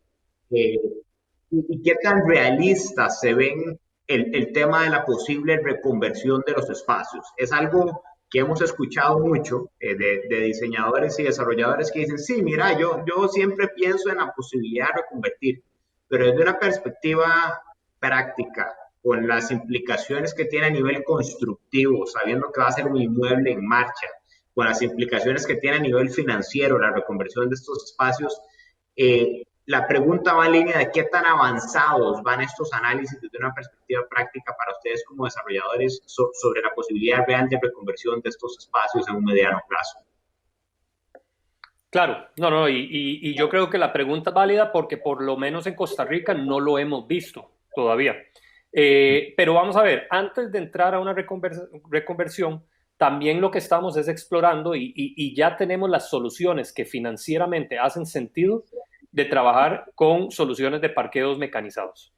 ¿Y qué tan realista se ven el tema de la posible reconversión de los espacios? Es algo que hemos escuchado mucho de diseñadores y desarrolladores que dicen, sí, mira, yo siempre pienso en la posibilidad de reconvertir, pero desde una perspectiva práctica, con las implicaciones que tiene a nivel constructivo, sabiendo que va a ser un inmueble en marcha, con las implicaciones que tiene a nivel financiero la reconversión de estos espacios, la pregunta va en línea de qué tan avanzados van estos análisis desde una perspectiva práctica para ustedes como desarrolladores sobre la posibilidad real de reconversión de estos espacios en un mediano plazo. Claro, no, y yo creo que la pregunta es válida porque por lo menos en Costa Rica no lo hemos visto todavía. Pero vamos a ver, antes de entrar a una reconversión, también lo que estamos es explorando y ya tenemos las soluciones que financieramente hacen sentido de trabajar con soluciones de parqueos mecanizados.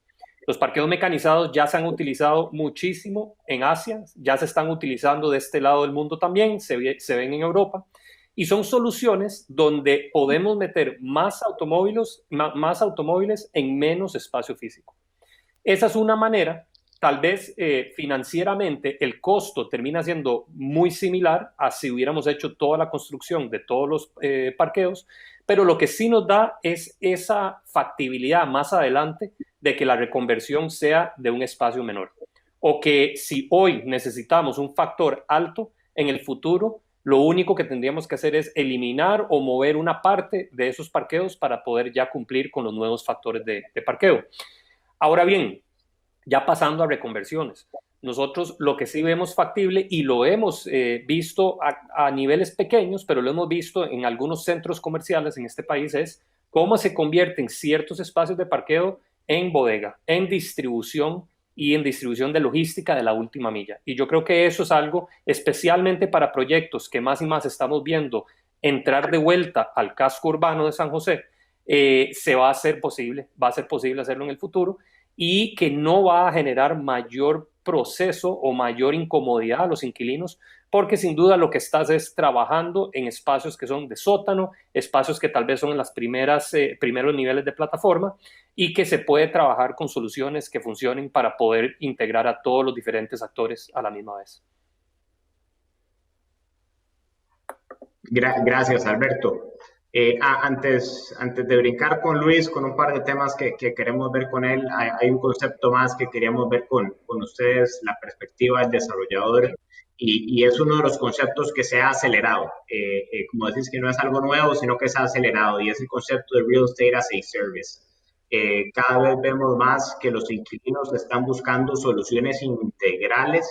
Los parqueos mecanizados ya se han utilizado muchísimo en Asia, ya se están utilizando de este lado del mundo también, se ven en Europa, y son soluciones donde podemos meter más automóviles en menos espacio físico. Esa es una manera, tal vez financieramente el costo termina siendo muy similar a si hubiéramos hecho toda la construcción de todos los parqueos, pero lo que sí nos da es esa factibilidad más adelante de que la reconversión sea de un espacio menor. O que si hoy necesitamos un factor alto, en el futuro lo único que tendríamos que hacer es eliminar o mover una parte de esos parqueos para poder ya cumplir con los nuevos factores de parqueo. Ahora bien, ya pasando a reconversiones, nosotros lo que sí vemos factible y lo hemos visto a niveles pequeños, pero lo hemos visto en algunos centros comerciales en este país, es cómo se convierten ciertos espacios de parqueo en bodega, en distribución y en distribución de logística de la última milla. Y yo creo que eso es algo especialmente para proyectos que más y más estamos viendo entrar de vuelta al casco urbano de San José, se va a ser posible hacerlo en el futuro y que no va a generar mayor proceso o mayor incomodidad a los inquilinos, porque sin duda lo que estás es trabajando en espacios que son de sótano, espacios que tal vez son en las primeros niveles de plataforma y que se puede trabajar con soluciones que funcionen para poder integrar a todos los diferentes actores a la misma vez. Gracias, Alberto. Antes de brincar con Luis, con un par de temas que queremos ver con él, hay un concepto más que queríamos ver con ustedes, la perspectiva del desarrollador, y es uno de los conceptos que se ha acelerado. Como decís, que no es algo nuevo, sino que se ha acelerado, y es el concepto de Real Estate as a Service. Cada vez vemos más que los inquilinos están buscando soluciones integrales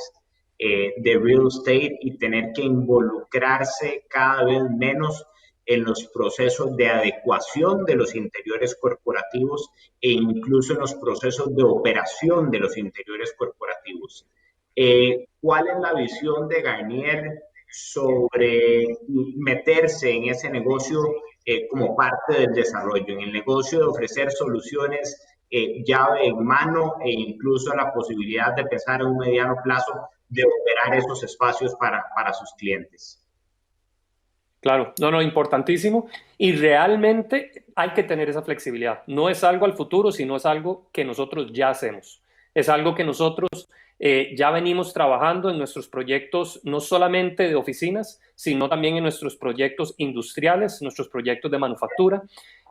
de real estate y tener que involucrarse cada vez menos en los procesos de adecuación de los interiores corporativos e incluso en los procesos de operación de los interiores corporativos. ¿Cuál es la visión de Garnier sobre meterse en ese negocio como parte del desarrollo, en el negocio de ofrecer soluciones llave en mano e incluso la posibilidad de pensar en un mediano plazo de operar esos espacios para sus clientes? Claro, no, importantísimo. Y realmente hay que tener esa flexibilidad. No es algo al futuro, sino es algo que nosotros ya hacemos. Es algo que nosotros ya venimos trabajando en nuestros proyectos, no solamente de oficinas, sino también en nuestros proyectos industriales, nuestros proyectos de manufactura.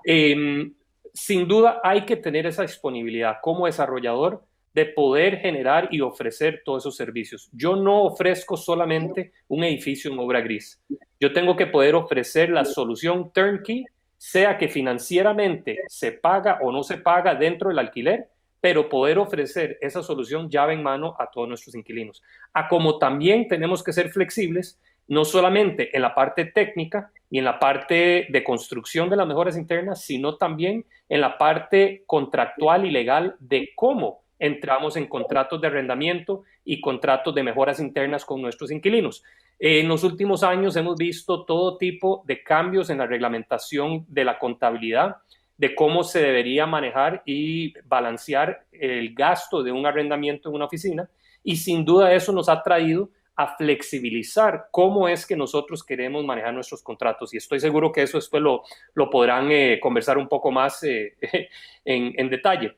Sin duda hay que tener esa disponibilidad como desarrollador de poder generar y ofrecer todos esos servicios. Yo no ofrezco solamente un edificio en obra gris. Yo tengo que poder ofrecer la solución turnkey, sea que financieramente se paga o no se paga dentro del alquiler, pero poder ofrecer esa solución llave en mano a todos nuestros inquilinos. Como también tenemos que ser flexibles, no solamente en la parte técnica y en la parte de construcción de las mejoras internas, sino también en la parte contractual y legal de cómo entramos en contratos de arrendamiento y contratos de mejoras internas con nuestros inquilinos. En los últimos años hemos visto todo tipo de cambios en la reglamentación de la contabilidad, de cómo se debería manejar y balancear el gasto de un arrendamiento en una oficina, y sin duda eso nos ha traído a flexibilizar cómo es que nosotros queremos manejar nuestros contratos, y estoy seguro que eso después lo podrán conversar un poco más en detalle.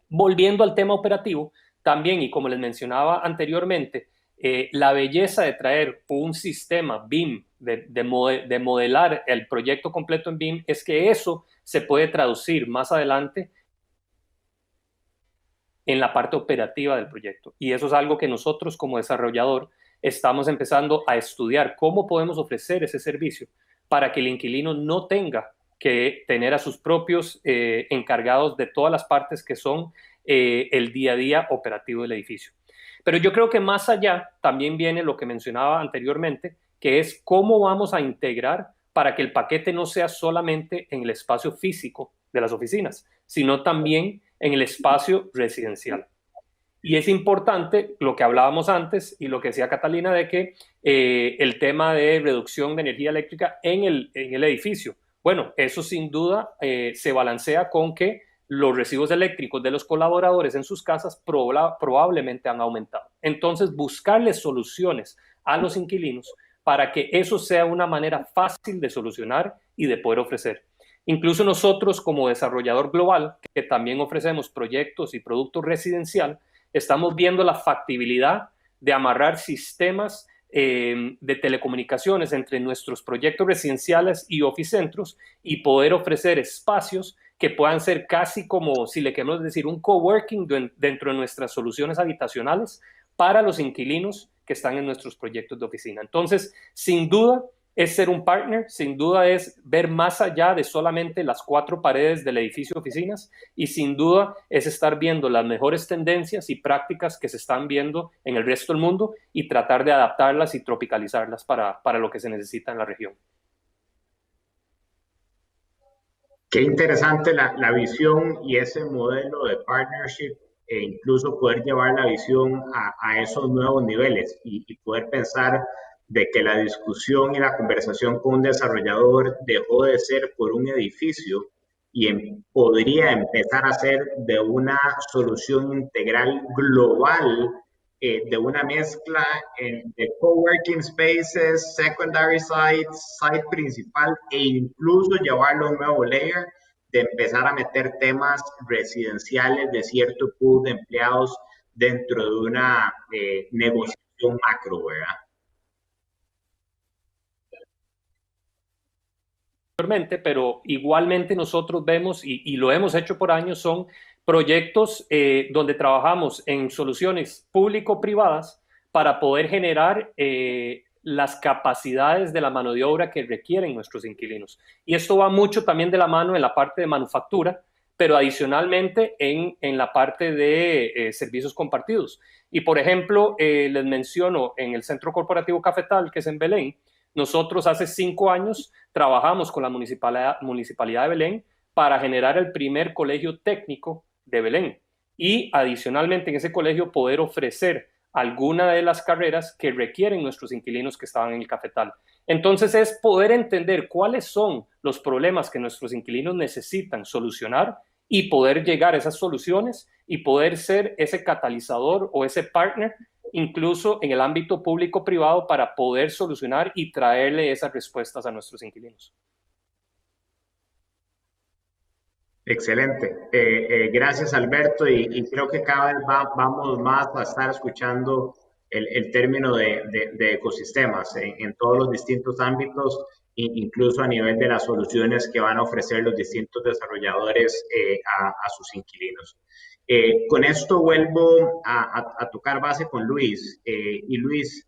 Volviendo al tema operativo, también, y como les mencionaba anteriormente, la belleza de traer un sistema BIM, de modelar el proyecto completo en BIM, es que eso se puede traducir más adelante en la parte operativa del proyecto. Y eso es algo que nosotros como desarrollador estamos empezando a estudiar, cómo podemos ofrecer ese servicio para que el inquilino no tenga que tener a sus propios encargados de todas las partes que son el día a día operativo del edificio. Pero yo creo que más allá también viene lo que mencionaba anteriormente, que es cómo vamos a integrar para que el paquete no sea solamente en el espacio físico de las oficinas, sino también en el espacio residencial. Y es importante lo que hablábamos antes y lo que decía Catalina, de que el tema de reducción de energía eléctrica en el edificio. Bueno, eso sin duda se balancea con que los recibos eléctricos de los colaboradores en sus casas probablemente han aumentado. Entonces, buscarles soluciones a los inquilinos para que eso sea una manera fácil de solucionar y de poder ofrecer. Incluso nosotros como desarrollador global, que también ofrecemos proyectos y productos residencial, estamos viendo la factibilidad de amarrar sistemas de telecomunicaciones entre nuestros proyectos residenciales y oficentros y poder ofrecer espacios que puedan ser casi como, si le queremos decir, un coworking dentro de nuestras soluciones habitacionales para los inquilinos que están en nuestros proyectos de oficina. Entonces, sin duda, es ser un partner, sin duda es ver más allá de solamente las 4 paredes del edificio de oficinas, y sin duda es estar viendo las mejores tendencias y prácticas que se están viendo en el resto del mundo y tratar de adaptarlas y tropicalizarlas para lo que se necesita en la región. Qué interesante la visión y ese modelo de partnership, e incluso poder llevar la visión a esos nuevos niveles y poder pensar de que la discusión y la conversación con un desarrollador dejó de ser por un edificio y podría empezar a ser de una solución integral global, de una mezcla de coworking spaces, secondary sites, site principal, e incluso llevarlo a un nuevo layer de empezar a meter temas residenciales de cierto pool de empleados dentro de una negociación macro, ¿verdad? Pero igualmente nosotros vemos, y lo hemos hecho por años, son proyectos donde trabajamos en soluciones público-privadas para poder generar las capacidades de la mano de obra que requieren nuestros inquilinos. Y esto va mucho también de la mano en la parte de manufactura, pero adicionalmente en la parte de servicios compartidos. Y por ejemplo, les menciono en el Centro Corporativo Cafetal, que es en Belén, nosotros hace 5 años trabajamos con la Municipalidad de Belén para generar el primer colegio técnico de Belén y adicionalmente en ese colegio poder ofrecer alguna de las carreras que requieren nuestros inquilinos que estaban en el cafetal. Entonces es poder entender cuáles son los problemas que nuestros inquilinos necesitan solucionar y poder llegar a esas soluciones y poder ser ese catalizador o ese partner incluso en el ámbito público-privado para poder solucionar y traerle esas respuestas a nuestros inquilinos. Excelente. Gracias, Alberto, y creo que cada vez vamos más a estar escuchando el término de ecosistemas en todos los distintos ámbitos, incluso a nivel de las soluciones que van a ofrecer los distintos desarrolladores a sus inquilinos. Con esto vuelvo a tocar base con Luis. Y Luis,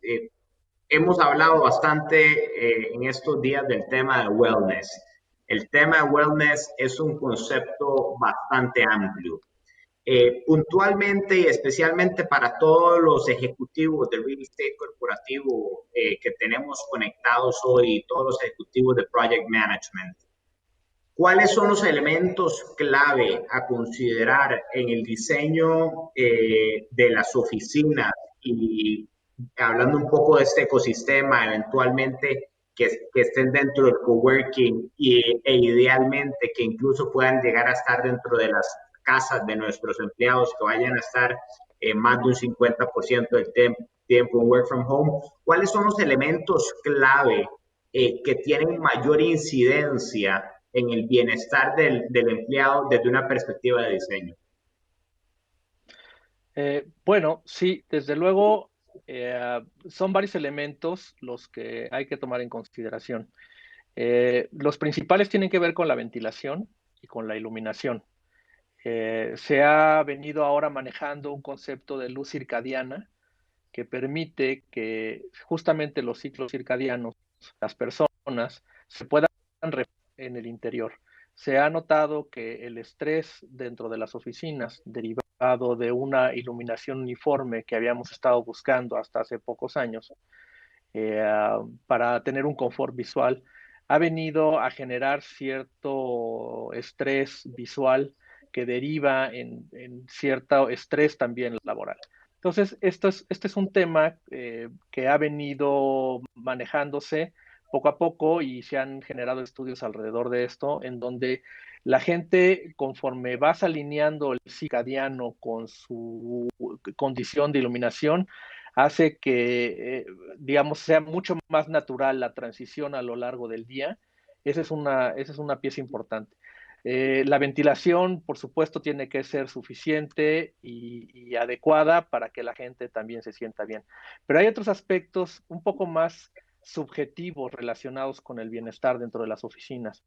hemos hablado bastante en estos días del tema de wellness. El tema de wellness es un concepto bastante amplio. Puntualmente y especialmente para todos los ejecutivos del real estate corporativo que tenemos conectados hoy, todos los ejecutivos de project management, ¿cuáles son los elementos clave a considerar en el diseño de las oficinas? Y hablando un poco de este ecosistema, eventualmente que estén dentro del coworking e idealmente que incluso puedan llegar a estar dentro de las casas de nuestros empleados, que vayan a estar más de un 50% del tiempo en work from home. ¿Cuáles son los elementos clave que tienen mayor incidencia en el bienestar del empleado desde una perspectiva de diseño? Bueno, sí, desde luego son varios elementos los que hay que tomar en consideración. Los principales tienen que ver con la ventilación y con la iluminación. Se ha venido ahora manejando un concepto de luz circadiana que permite que justamente los ciclos circadianos, las personas, se puedan reflejar en el interior. Se ha notado que el estrés dentro de las oficinas, derivado de una iluminación uniforme que habíamos estado buscando hasta hace pocos años, para tener un confort visual, ha venido a generar cierto estrés visual que deriva en cierto estrés también laboral. Entonces, este es un tema que ha venido manejándose poco a poco y se han generado estudios alrededor de esto, en donde la gente, conforme vas alineando el circadiano con su condición de iluminación, hace que, digamos, sea mucho más natural la transición a lo largo del día. Esa es una pieza importante. La ventilación, por supuesto, tiene que ser suficiente y adecuada para que la gente también se sienta bien. Pero hay otros aspectos un poco más subjetivos relacionados con el bienestar dentro de las oficinas.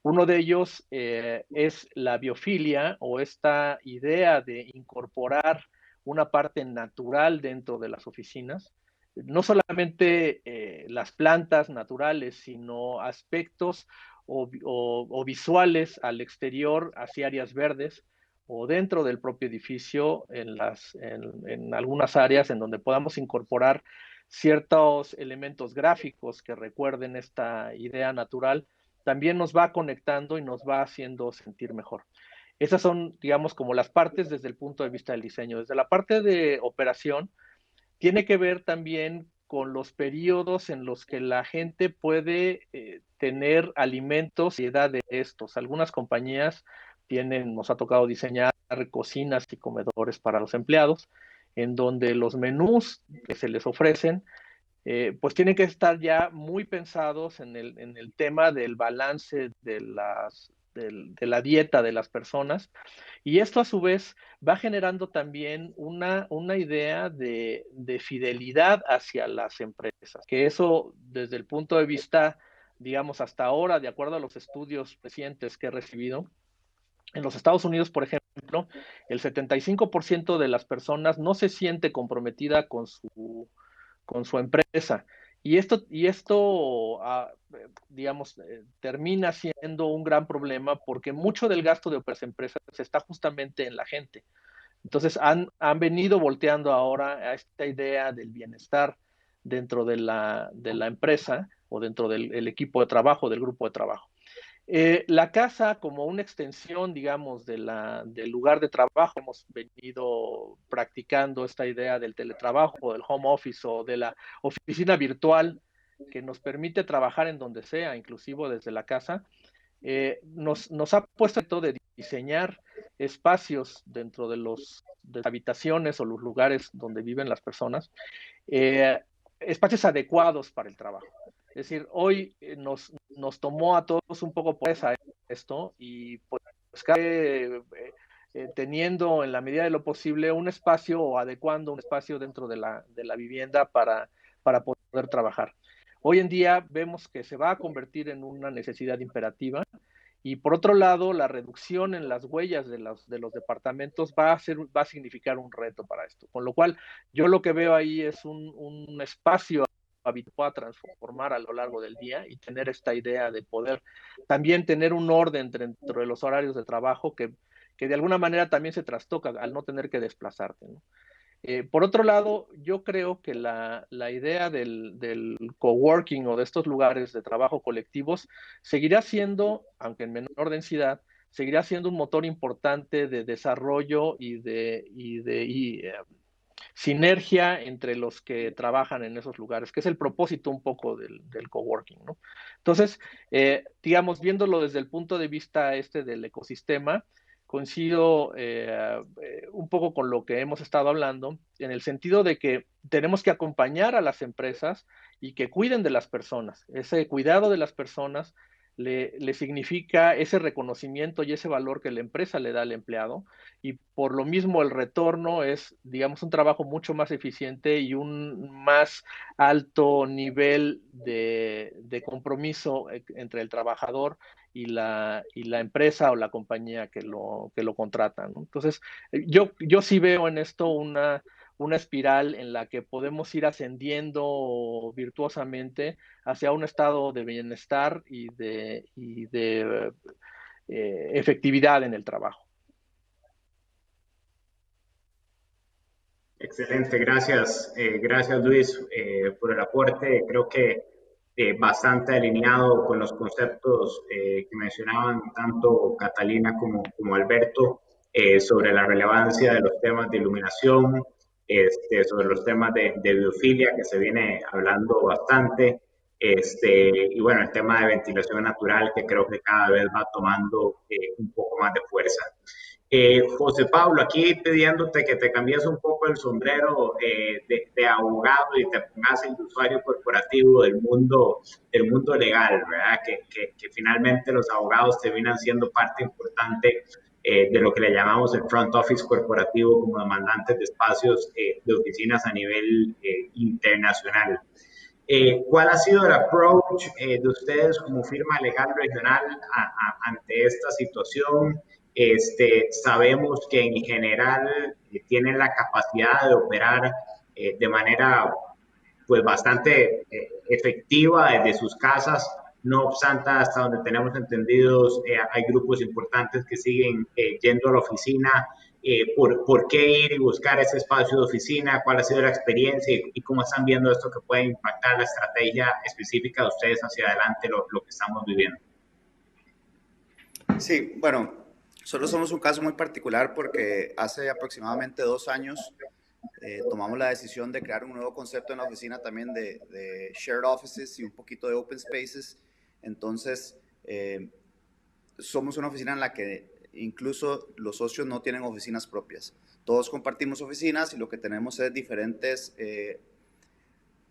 Uno de ellos es la biofilia o esta idea de incorporar una parte natural dentro de las oficinas, no solamente las plantas naturales, sino aspectos o visuales al exterior hacia áreas verdes o dentro del propio edificio en algunas áreas en donde podamos incorporar ciertos elementos gráficos que recuerden esta idea natural, también nos va conectando y nos va haciendo sentir mejor. Esas son, digamos, como las partes desde el punto de vista del diseño. Desde la parte de operación, tiene que ver también con los periodos en los que la gente puede tener alimentos y edad de estos. Algunas compañías nos ha tocado diseñar cocinas y comedores para los empleados, en donde los menús que se les ofrecen pues tienen que estar ya muy pensados en el tema del balance de la dieta de las personas. Y esto a su vez va generando también una idea de fidelidad hacia las empresas, que eso desde el punto de vista, digamos, hasta ahora, de acuerdo a los estudios recientes que he recibido, en los Estados Unidos, por ejemplo, el 75% de las personas no se siente comprometida con su empresa. Y esto digamos, termina siendo un gran problema porque mucho del gasto de otras empresas está justamente en la gente. Entonces han venido volteando ahora a esta idea del bienestar dentro de la empresa o dentro del equipo de trabajo, del grupo de trabajo. La casa como una extensión, digamos, del lugar de trabajo, hemos venido practicando esta idea del teletrabajo o del home office o de la oficina virtual que nos permite trabajar en donde sea, inclusive desde la casa, nos ha puesto el reto de diseñar espacios dentro de las habitaciones o los lugares donde viven las personas, espacios adecuados para el trabajo. Es decir, hoy nos tomó a todos un poco por esto y pues teniendo en la medida de lo posible un espacio o adecuando un espacio dentro de la vivienda para poder trabajar. hoy en día vemos que se va a convertir en una necesidad imperativa. Y por otro lado, la reducción en las huellas de los departamentos va a significar un reto para esto. Con lo cual, yo lo que veo ahí es un espacio habitual a transformar a lo largo del día y tener esta idea de poder también tener un orden dentro de los horarios de trabajo que de alguna manera también se trastoca al no tener que desplazarte, ¿no? Por otro lado, yo creo que la idea del coworking o de estos lugares de trabajo colectivos seguirá siendo, aunque en menor densidad, seguirá siendo un motor importante de desarrollo y sinergia entre los que trabajan en esos lugares, que es el propósito un poco del coworking, ¿no? Entonces, digamos, viéndolo desde el punto de vista del ecosistema, coincido un poco con lo que hemos estado hablando, en el sentido de que tenemos que acompañar a las empresas y que cuiden de las personas. Ese cuidado de las personas le significa ese reconocimiento y ese valor que la empresa le da al empleado, y por lo mismo el retorno es, digamos, un trabajo mucho más eficiente y un más alto nivel de compromiso entre el trabajador y la empresa o la compañía que lo contrata, ¿no? Entonces, yo sí veo en esto una espiral en la que podemos ir ascendiendo virtuosamente hacia un estado de bienestar y de efectividad en el trabajo. Excelente, gracias, gracias Luis por el aporte. Creo que bastante alineado con los conceptos que mencionaban tanto Catalina como Alberto sobre la relevancia de los temas de iluminación, sobre los temas de biofilia que se viene hablando bastante, y bueno, el tema de ventilación natural que creo que cada vez va tomando un poco más de fuerza. José Pablo, aquí pidiéndote que te cambies un poco el sombrero de abogado y te pongas el usuario corporativo del mundo legal, ¿verdad? Que finalmente los abogados terminan siendo parte importante de lo que le llamamos el front office corporativo como demandantes de espacios de oficinas a nivel internacional. ¿Cuál ha sido el approach de ustedes como firma legal regional ante esta situación? Sabemos que en general tienen la capacidad de operar de manera pues bastante efectiva desde sus casas. No obstante, hasta donde tenemos entendidos, hay grupos importantes que siguen yendo a la oficina. ¿Por qué ir y buscar ese espacio de oficina? ¿Cuál ha sido la experiencia y cómo están viendo esto que puede impactar la estrategia específica de ustedes hacia adelante, lo que estamos viviendo? Sí, bueno, solo somos un caso muy particular porque hace aproximadamente 2 años tomamos la decisión de crear un nuevo concepto en la oficina también de shared offices y un poquito de open spaces. Entonces, somos una oficina en la que incluso los socios no tienen oficinas propias. Todos compartimos oficinas y lo que tenemos es diferentes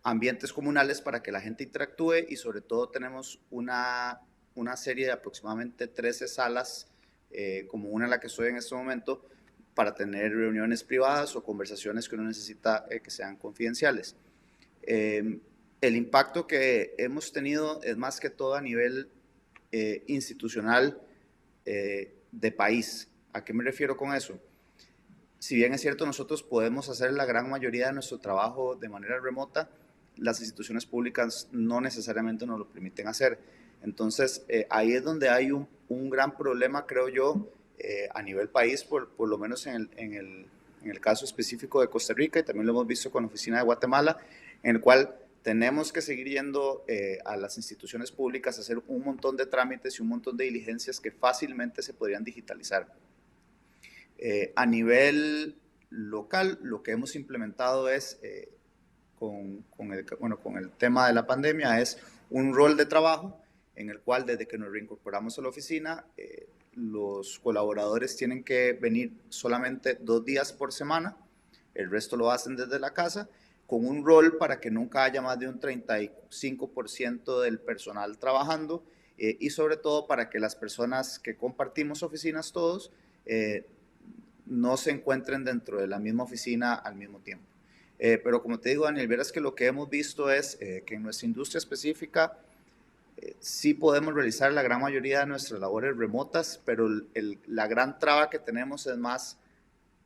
ambientes comunales para que la gente interactúe, y sobre todo tenemos una serie de aproximadamente 13 salas, como una en la que estoy en este momento, para tener reuniones privadas o conversaciones que uno necesita que sean confidenciales. El impacto que hemos tenido es más que todo a nivel institucional de país. ¿A qué me refiero con eso? Si bien es cierto, nosotros podemos hacer la gran mayoría de nuestro trabajo de manera remota, las instituciones públicas no necesariamente nos lo permiten hacer. Entonces, ahí es donde hay un gran problema, creo yo, a nivel país, por lo menos en el caso específico de Costa Rica, y también lo hemos visto con la oficina de Guatemala, en el cual tenemos que seguir yendo a las instituciones públicas a hacer un montón de trámites y un montón de diligencias que fácilmente se podrían digitalizar. A nivel local, lo que hemos implementado es, con el tema de la pandemia, es un rol de trabajo en el cual desde que nos reincorporamos a la oficina, los colaboradores tienen que venir solamente 2 días por semana, el resto lo hacen desde la casa, con un rol para que nunca haya más de un 35% del personal trabajando, y sobre todo para que las personas que compartimos oficinas todos no se encuentren dentro de la misma oficina al mismo tiempo. Pero como te digo, Daniel, verás que lo que hemos visto es que en nuestra industria específica sí podemos realizar la gran mayoría de nuestras labores remotas, pero la gran traba que tenemos es más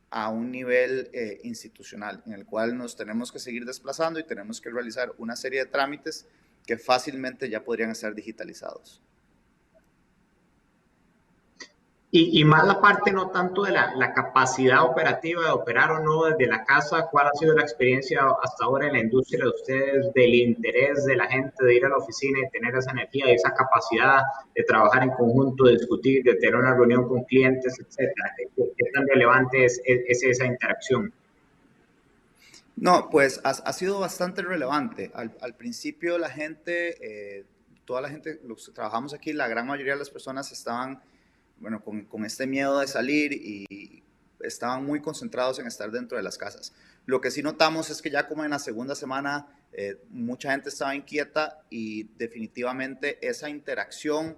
a un nivel institucional, en el cual nos tenemos que seguir desplazando y tenemos que realizar una serie de trámites que fácilmente ya podrían estar digitalizados. Y más la parte no tanto de la capacidad operativa de operar o no desde la casa, ¿cuál ha sido la experiencia hasta ahora en la industria de ustedes del interés de la gente de ir a la oficina y tener esa energía y esa capacidad de trabajar en conjunto, de discutir, de tener una reunión con clientes, etcétera? ¿Qué tan relevante es esa interacción? No, pues ha sido bastante relevante. Al principio la gente, toda la gente, los que trabajamos aquí, la gran mayoría de las personas estaban, bueno, con este miedo de salir y estaban muy concentrados en estar dentro de las casas. Lo que sí notamos es que ya como en la segunda semana mucha gente estaba inquieta y definitivamente esa interacción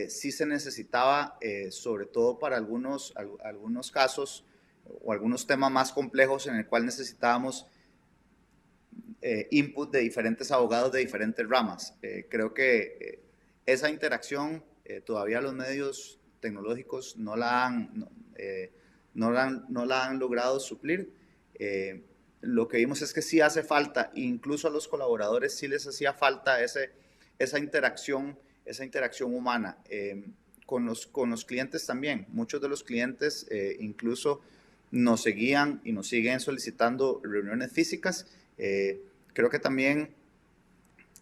sí se necesitaba, sobre todo para algunos casos o algunos temas más complejos en el cual necesitábamos input de diferentes abogados de diferentes ramas. Creo que esa interacción todavía los medios tecnológicos no la han logrado suplir. Lo que vimos es que sí hace falta, incluso a los colaboradores sí les hacía falta esa interacción humana. Con los clientes también. Muchos de los clientes incluso nos seguían y nos siguen solicitando reuniones físicas. Creo que también,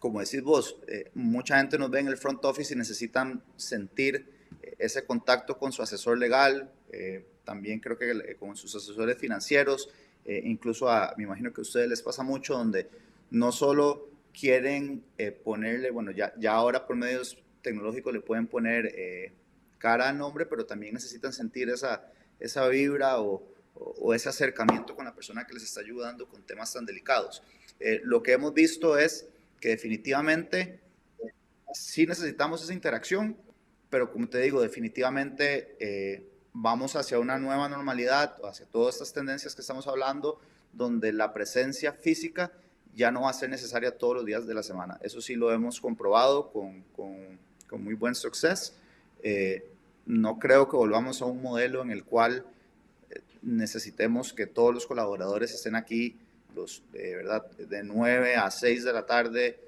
como decís vos, mucha gente nos ve en el front office y necesitan sentir ese contacto con su asesor legal, también creo que con sus asesores financieros, incluso me imagino que a ustedes les pasa mucho, donde no solo quieren ponerle, bueno, ya ahora por medios tecnológicos le pueden poner cara al nombre, pero también necesitan sentir esa vibra o ese acercamiento con la persona que les está ayudando con temas tan delicados. Lo que hemos visto es que definitivamente sí necesitamos esa interacción, pero como te digo, definitivamente vamos hacia una nueva normalidad, hacia todas estas tendencias que estamos hablando, donde la presencia física ya no va a ser necesaria todos los días de la semana. Eso sí lo hemos comprobado con muy buen suceso. No creo que volvamos a un modelo en el cual necesitemos que todos los colaboradores estén aquí ¿verdad? De 9 a 6 de la tarde,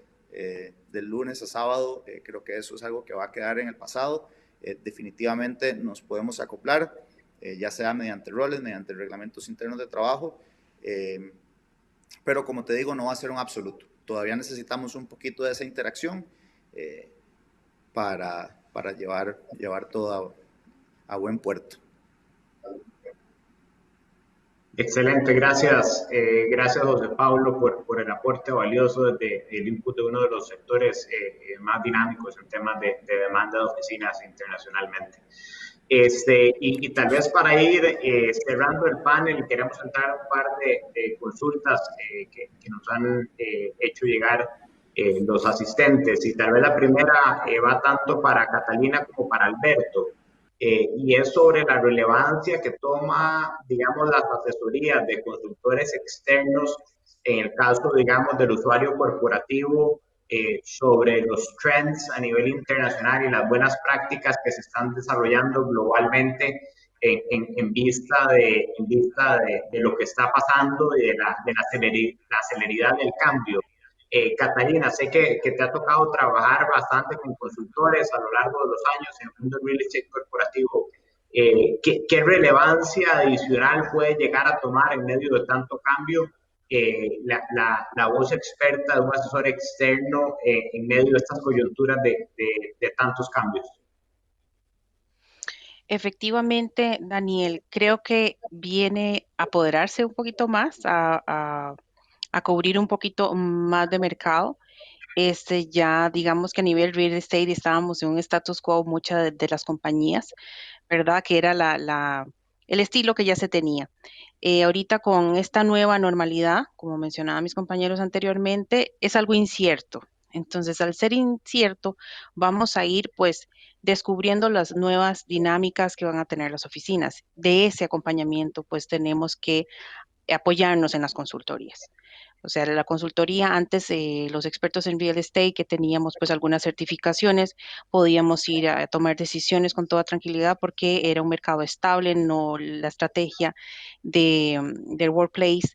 del lunes a sábado. Creo que eso es algo que va a quedar en el pasado. Definitivamente nos podemos acoplar, ya sea mediante roles, mediante reglamentos internos de trabajo, pero como te digo, no va a ser un absoluto. Todavía necesitamos un poquito de esa interacción para llevar todo a buen puerto. Excelente, gracias. Gracias, José Pablo, por el aporte valioso desde el input de uno de los sectores más dinámicos en temas de demanda de oficinas internacionalmente. Y tal vez para ir cerrando el panel, queremos entrar a un par de consultas que nos han hecho llegar los asistentes. Y tal vez la primera va tanto para Catalina como para Alberto. Y es sobre la relevancia que toma, digamos, las asesorías de consultores externos en el caso, digamos, del usuario corporativo, sobre los trends a nivel internacional y las buenas prácticas que se están desarrollando globalmente en vista de lo que está pasando y de la celeridad del cambio. Catalina, sé que te ha tocado trabajar bastante con consultores a lo largo de los años en el mundo del real estate corporativo. ¿Qué relevancia adicional puede llegar a tomar en medio de tanto cambio la voz experta de un asesor externo en medio de estas coyunturas de tantos cambios? Efectivamente, Daniel, creo que viene a apoderarse un poquito más, a cubrir un poquito más de mercado. Ya digamos que a nivel real estate estábamos en un status quo muchas de las compañías, ¿verdad? Que era el estilo que ya se tenía. Ahorita con esta nueva normalidad, como mencionaban mis compañeros anteriormente, es algo incierto. Entonces, al ser incierto, vamos a ir pues descubriendo las nuevas dinámicas que van a tener las oficinas. De ese acompañamiento, pues tenemos que apoyarnos en las consultorías. O sea, la consultoría antes, los expertos en real estate que teníamos pues algunas certificaciones, podíamos ir a tomar decisiones con toda tranquilidad porque era un mercado estable, no la estrategia del workplace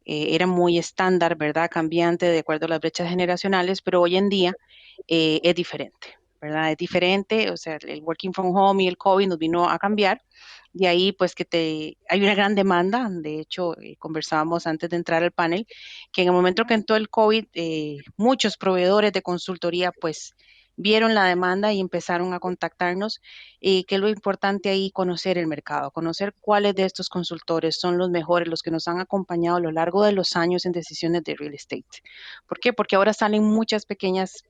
era muy estándar, ¿verdad? Cambiante de acuerdo a las brechas generacionales, pero hoy en día es diferente, ¿verdad? Es diferente, o sea, el working from home y el COVID nos vino a cambiar. De ahí, pues, hay una gran demanda. De hecho, conversábamos antes de entrar al panel, que en el momento que entró el COVID, muchos proveedores de consultoría, pues, vieron la demanda y empezaron a contactarnos, que es lo importante ahí, conocer el mercado, conocer cuáles de estos consultores son los mejores, los que nos han acompañado a lo largo de los años en decisiones de real estate. ¿Por qué? Porque ahora salen muchas pequeñas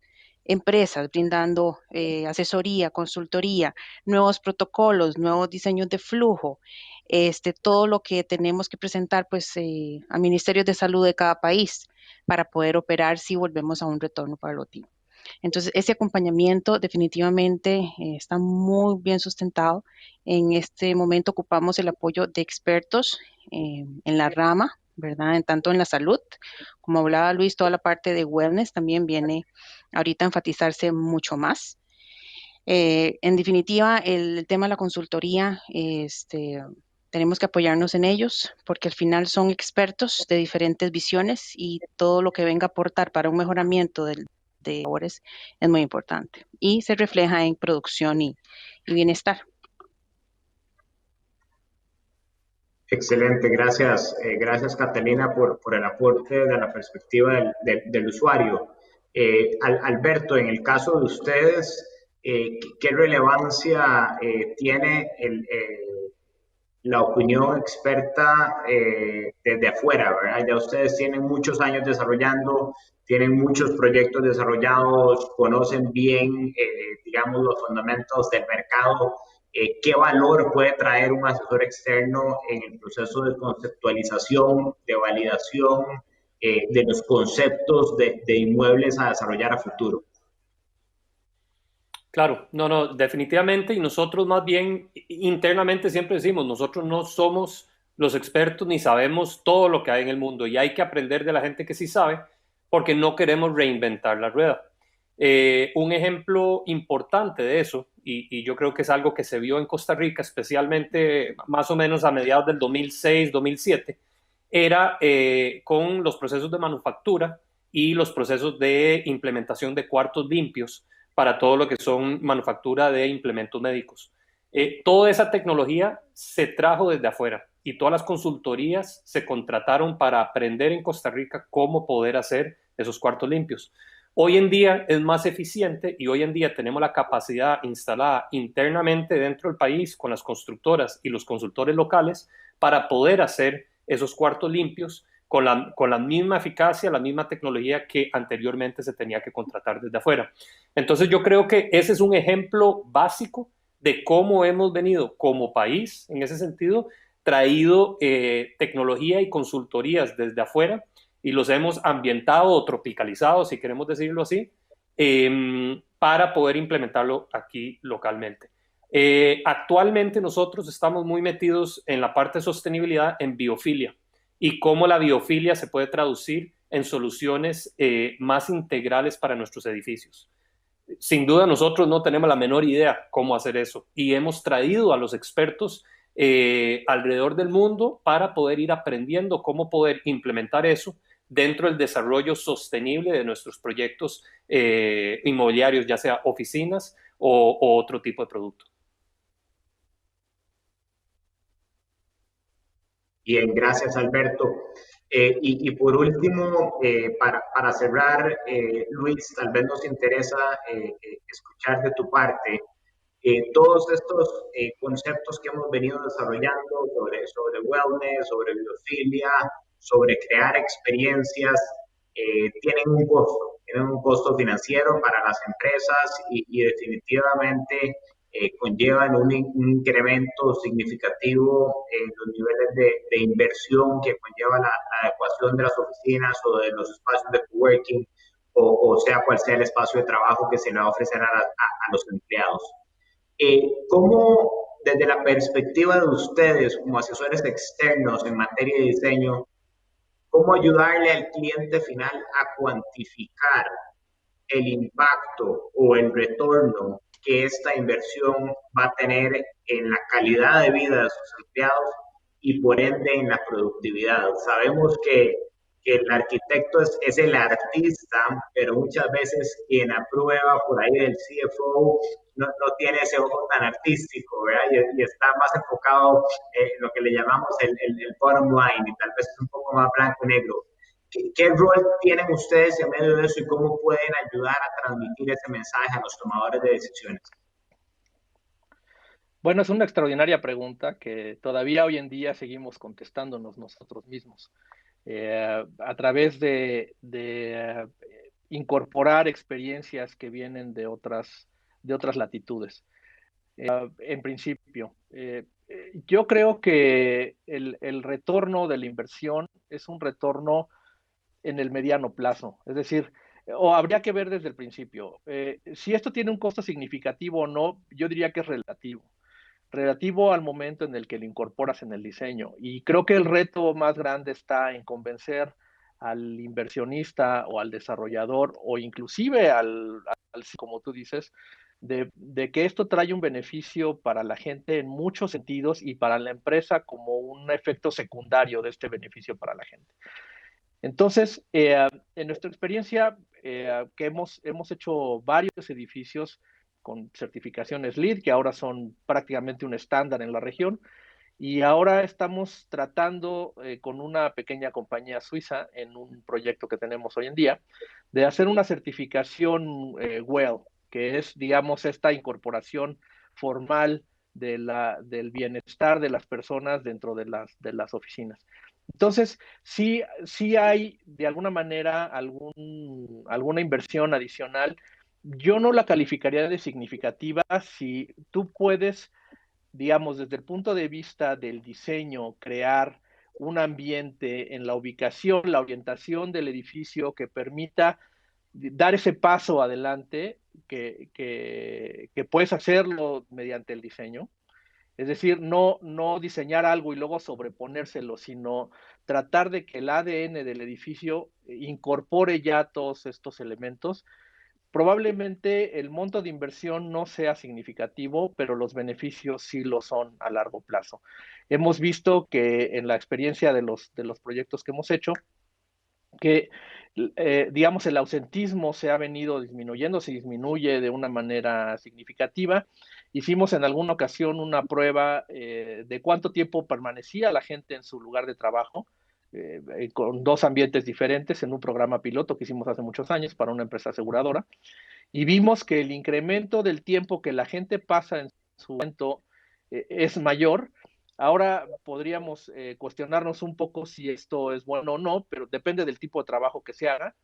empresas brindando asesoría, consultoría, nuevos protocolos, nuevos diseños de flujo, todo lo que tenemos que presentar pues a ministerios de salud de cada país para poder operar si volvemos a un retorno paulatino. Entonces, ese acompañamiento definitivamente está muy bien sustentado. En este momento ocupamos el apoyo de expertos en la rama, ¿verdad? Tanto en la salud, como hablaba Luis, toda la parte de wellness también viene ahorita a enfatizarse mucho más. En definitiva, el tema de la consultoría, tenemos que apoyarnos en ellos porque al final son expertos de diferentes visiones y todo lo que venga a aportar para un mejoramiento de labores es muy importante y se refleja en producción y bienestar. Excelente, gracias, gracias Catalina por el aporte de la perspectiva del usuario. Alberto, en el caso de ustedes, ¿qué relevancia tiene la opinión experta desde afuera, ¿verdad? Ya ustedes tienen muchos años desarrollando, tienen muchos proyectos desarrollados, conocen bien, digamos, los fundamentos del mercado. ¿Qué valor puede traer un asesor externo en el proceso de conceptualización, de validación de los conceptos de inmuebles a desarrollar a futuro? Claro, no, definitivamente, y nosotros más bien internamente siempre decimos, nosotros no somos los expertos ni sabemos todo lo que hay en el mundo y hay que aprender de la gente que sí sabe porque no queremos reinventar la rueda. Un ejemplo importante de eso, y yo creo que es algo que se vio en Costa Rica, especialmente más o menos a mediados del 2006-2007, era con los procesos de manufactura y los procesos de implementación de cuartos limpios para todo lo que son manufactura de implementos médicos. Toda esa tecnología se trajo desde afuera y todas las consultorías se contrataron para aprender en Costa Rica cómo poder hacer esos cuartos limpios. Hoy en día es más eficiente y hoy en día tenemos la capacidad instalada internamente dentro del país con las constructoras y los consultores locales para poder hacer esos cuartos limpios con la misma eficacia, la misma tecnología que anteriormente se tenía que contratar desde afuera. Entonces yo creo que ese es un ejemplo básico de cómo hemos venido como país, en ese sentido, traído tecnología y consultorías desde afuera y los hemos ambientado o tropicalizado, si queremos decirlo así, para poder implementarlo aquí localmente. Actualmente nosotros estamos muy metidos en la parte de sostenibilidad en biofilia y cómo la biofilia se puede traducir en soluciones más integrales para nuestros edificios. Sin duda nosotros no tenemos la menor idea cómo hacer eso y hemos traído a los expertos alrededor del mundo para poder ir aprendiendo cómo poder implementar eso dentro del desarrollo sostenible de nuestros proyectos inmobiliarios, ya sea oficinas o otro tipo de producto. Bien, gracias Alberto. Y por último, para cerrar, Luis, tal vez nos interesa escuchar de tu parte todos estos conceptos que hemos venido desarrollando sobre wellness, sobre biofilia, sobre crear experiencias, tienen un costo financiero para las empresas y definitivamente conllevan un incremento significativo en los niveles de inversión que conlleva la adecuación de las oficinas o de los espacios de coworking o sea cual sea el espacio de trabajo que se le va a ofrecer a los empleados. ¿Cómo desde la perspectiva de ustedes como asesores externos en materia de diseño, ¿cómo ayudarle al cliente final a cuantificar el impacto o el retorno que esta inversión va a tener en la calidad de vida de sus empleados y por ende en la productividad? Sabemos que el arquitecto es el artista, pero muchas veces quien aprueba por ahí del CFO no tiene ese ojo tan artístico, ¿verdad? Y está más enfocado en lo que le llamamos el bottom line, y tal vez es un poco más blanco y negro. ¿Qué rol tienen ustedes en medio de eso y cómo pueden ayudar a transmitir ese mensaje a los tomadores de decisiones? Bueno, es una extraordinaria pregunta que todavía hoy en día seguimos contestándonos nosotros mismos. A través de incorporar experiencias que vienen de otras latitudes. En principio, yo creo que el retorno de la inversión es un retorno en el mediano plazo. Es decir, o habría que ver desde el principio. Si esto tiene un costo significativo o no, yo diría que es relativo al momento en el que lo incorporas en el diseño. Y creo que el reto más grande está en convencer al inversionista o al desarrollador o inclusive como tú dices, de que esto trae un beneficio para la gente en muchos sentidos y para la empresa como un efecto secundario de este beneficio para la gente. Entonces, en nuestra experiencia, que hemos hecho varios edificios con certificaciones LEED, que ahora son prácticamente un estándar en la región, y ahora estamos tratando con una pequeña compañía suiza en un proyecto que tenemos hoy en día, de hacer una certificación WELL, que es, digamos, esta incorporación formal del bienestar de las personas dentro de las oficinas. Entonces, sí hay de alguna manera alguna inversión adicional. Yo no la calificaría de significativa si tú puedes, digamos, desde el punto de vista del diseño, crear un ambiente en la ubicación, la orientación del edificio que permita dar ese paso adelante que puedes hacerlo mediante el diseño. Es decir, no diseñar algo y luego sobreponérselo, sino tratar de que el ADN del edificio incorpore ya todos estos elementos. Probablemente el monto de inversión no sea significativo, pero los beneficios sí lo son a largo plazo. Hemos visto que en la experiencia de los proyectos que hemos hecho, que digamos el ausentismo se ha venido disminuyendo, se disminuye de una manera significativa. Hicimos en alguna ocasión una prueba de cuánto tiempo permanecía la gente en su lugar de trabajo, con 2 ambientes diferentes en un programa piloto que hicimos hace muchos años para una empresa aseguradora, y vimos que el incremento del tiempo que la gente pasa en su evento es mayor. Ahora podríamos cuestionarnos un poco si esto es bueno o no, pero depende del tipo de trabajo que se haga.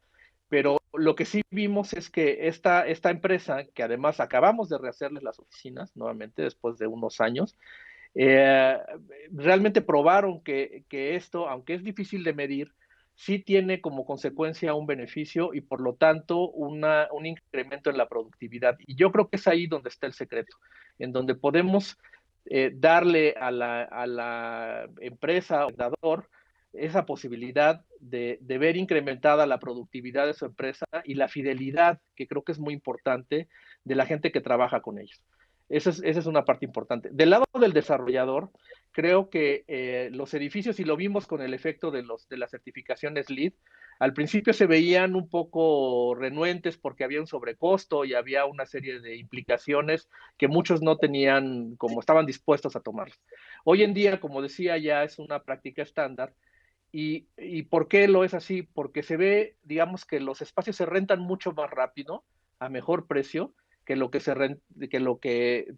Pero lo que sí vimos es que esta empresa, que además acabamos de rehacerles las oficinas nuevamente después de unos años, eh, realmente probaron que esto, aunque es difícil de medir, sí tiene como consecuencia un beneficio y por lo tanto un incremento en la productividad. Y yo creo que es ahí donde está el secreto, en donde podemos darle a la empresa o vendedor esa posibilidad de ver incrementada la productividad de su empresa y la fidelidad, que creo que es muy importante, de la gente que trabaja con ellos. Esa es una parte importante. Del lado del desarrollador, creo que los edificios, y lo vimos con el efecto de las certificaciones LEED, al principio se veían un poco renuentes porque había un sobrecosto y había una serie de implicaciones que muchos no tenían, como estaban dispuestos a tomar. Hoy en día, como decía, ya es una práctica estándar. ¿Y por qué lo es así? Porque se ve, digamos, que los espacios se rentan mucho más rápido, a mejor precio, que lo que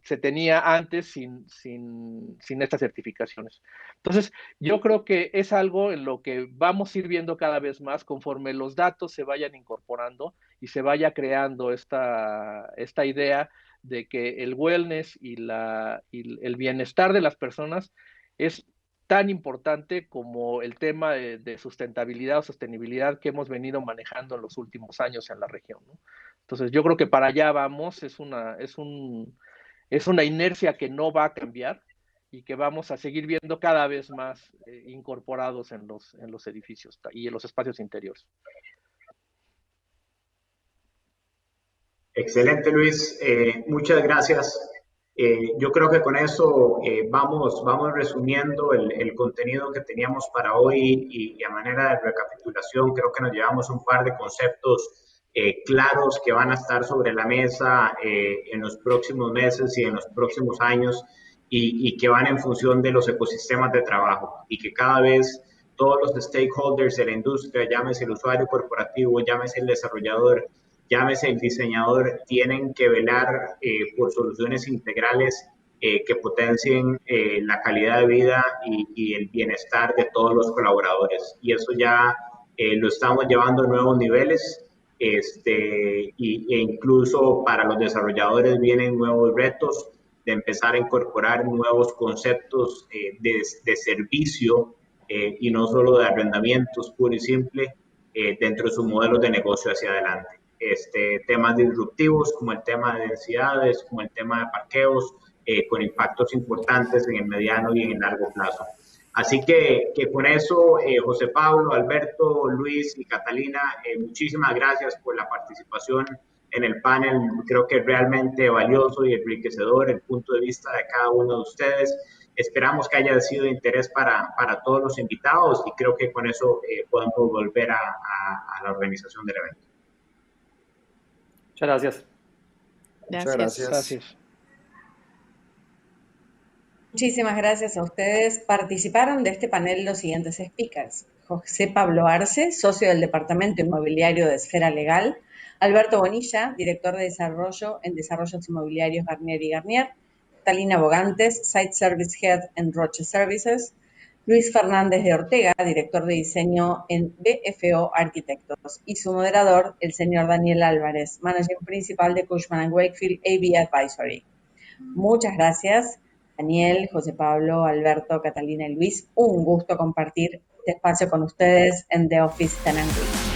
se tenía antes sin estas certificaciones. Entonces, yo creo que es algo en lo que vamos a ir viendo cada vez más conforme los datos se vayan incorporando y se vaya creando esta idea de que el wellness y el bienestar de las personas es tan importante como el tema de sustentabilidad o sostenibilidad que hemos venido manejando en los últimos años en la región, ¿no? Entonces, yo creo que para allá vamos, es una inercia que no va a cambiar y que vamos a seguir viendo cada vez más incorporados en los edificios y en los espacios interiores. Excelente, Luis. Muchas gracias. Yo creo que con eso vamos resumiendo el contenido que teníamos para hoy y a manera de recapitulación creo que nos llevamos un par de conceptos claros que van a estar sobre la mesa en los próximos meses y en los próximos años y que van en función de los ecosistemas de trabajo y que cada vez todos los stakeholders de la industria, llámese el usuario corporativo, llámese el desarrollador, llámese el diseñador, tienen que velar por soluciones integrales que potencien la calidad de vida y el bienestar de todos los colaboradores. Y eso ya lo estamos llevando a nuevos niveles e incluso para los desarrolladores vienen nuevos retos de empezar a incorporar nuevos conceptos de servicio y no solo de arrendamientos puro y simple dentro de sus modelos de negocio hacia adelante. Temas disruptivos como el tema de densidades, como el tema de parqueos, con impactos importantes en el mediano y en el largo plazo. Así que con eso, José Pablo, Alberto, Luis y Catalina, muchísimas gracias por la participación en el panel. Creo que es realmente valioso y enriquecedor el punto de vista de cada uno de ustedes. Esperamos que haya sido de interés para todos los invitados y creo que con eso podemos volver a la organización del evento. Muchas gracias. Muchas gracias. Muchísimas gracias a ustedes. Participaron de este panel los siguientes speakers: José Pablo Arce, socio del Departamento Inmobiliario de Esfera Legal; Alberto Bonilla, director de desarrollo en Desarrollos Inmobiliarios Garnier y Garnier; Catalina Bogantes, Site Service Head en Roche Services; Luis Fernández de Ortega, director de diseño en BFO Arquitectos; y su moderador, el señor Daniel Álvarez, Managing Principal de Cushman & Wakefield AB Advisory. Muchas gracias, Daniel, José Pablo, Alberto, Catalina y Luis. Un gusto compartir este espacio con ustedes en The Office Tenant Week.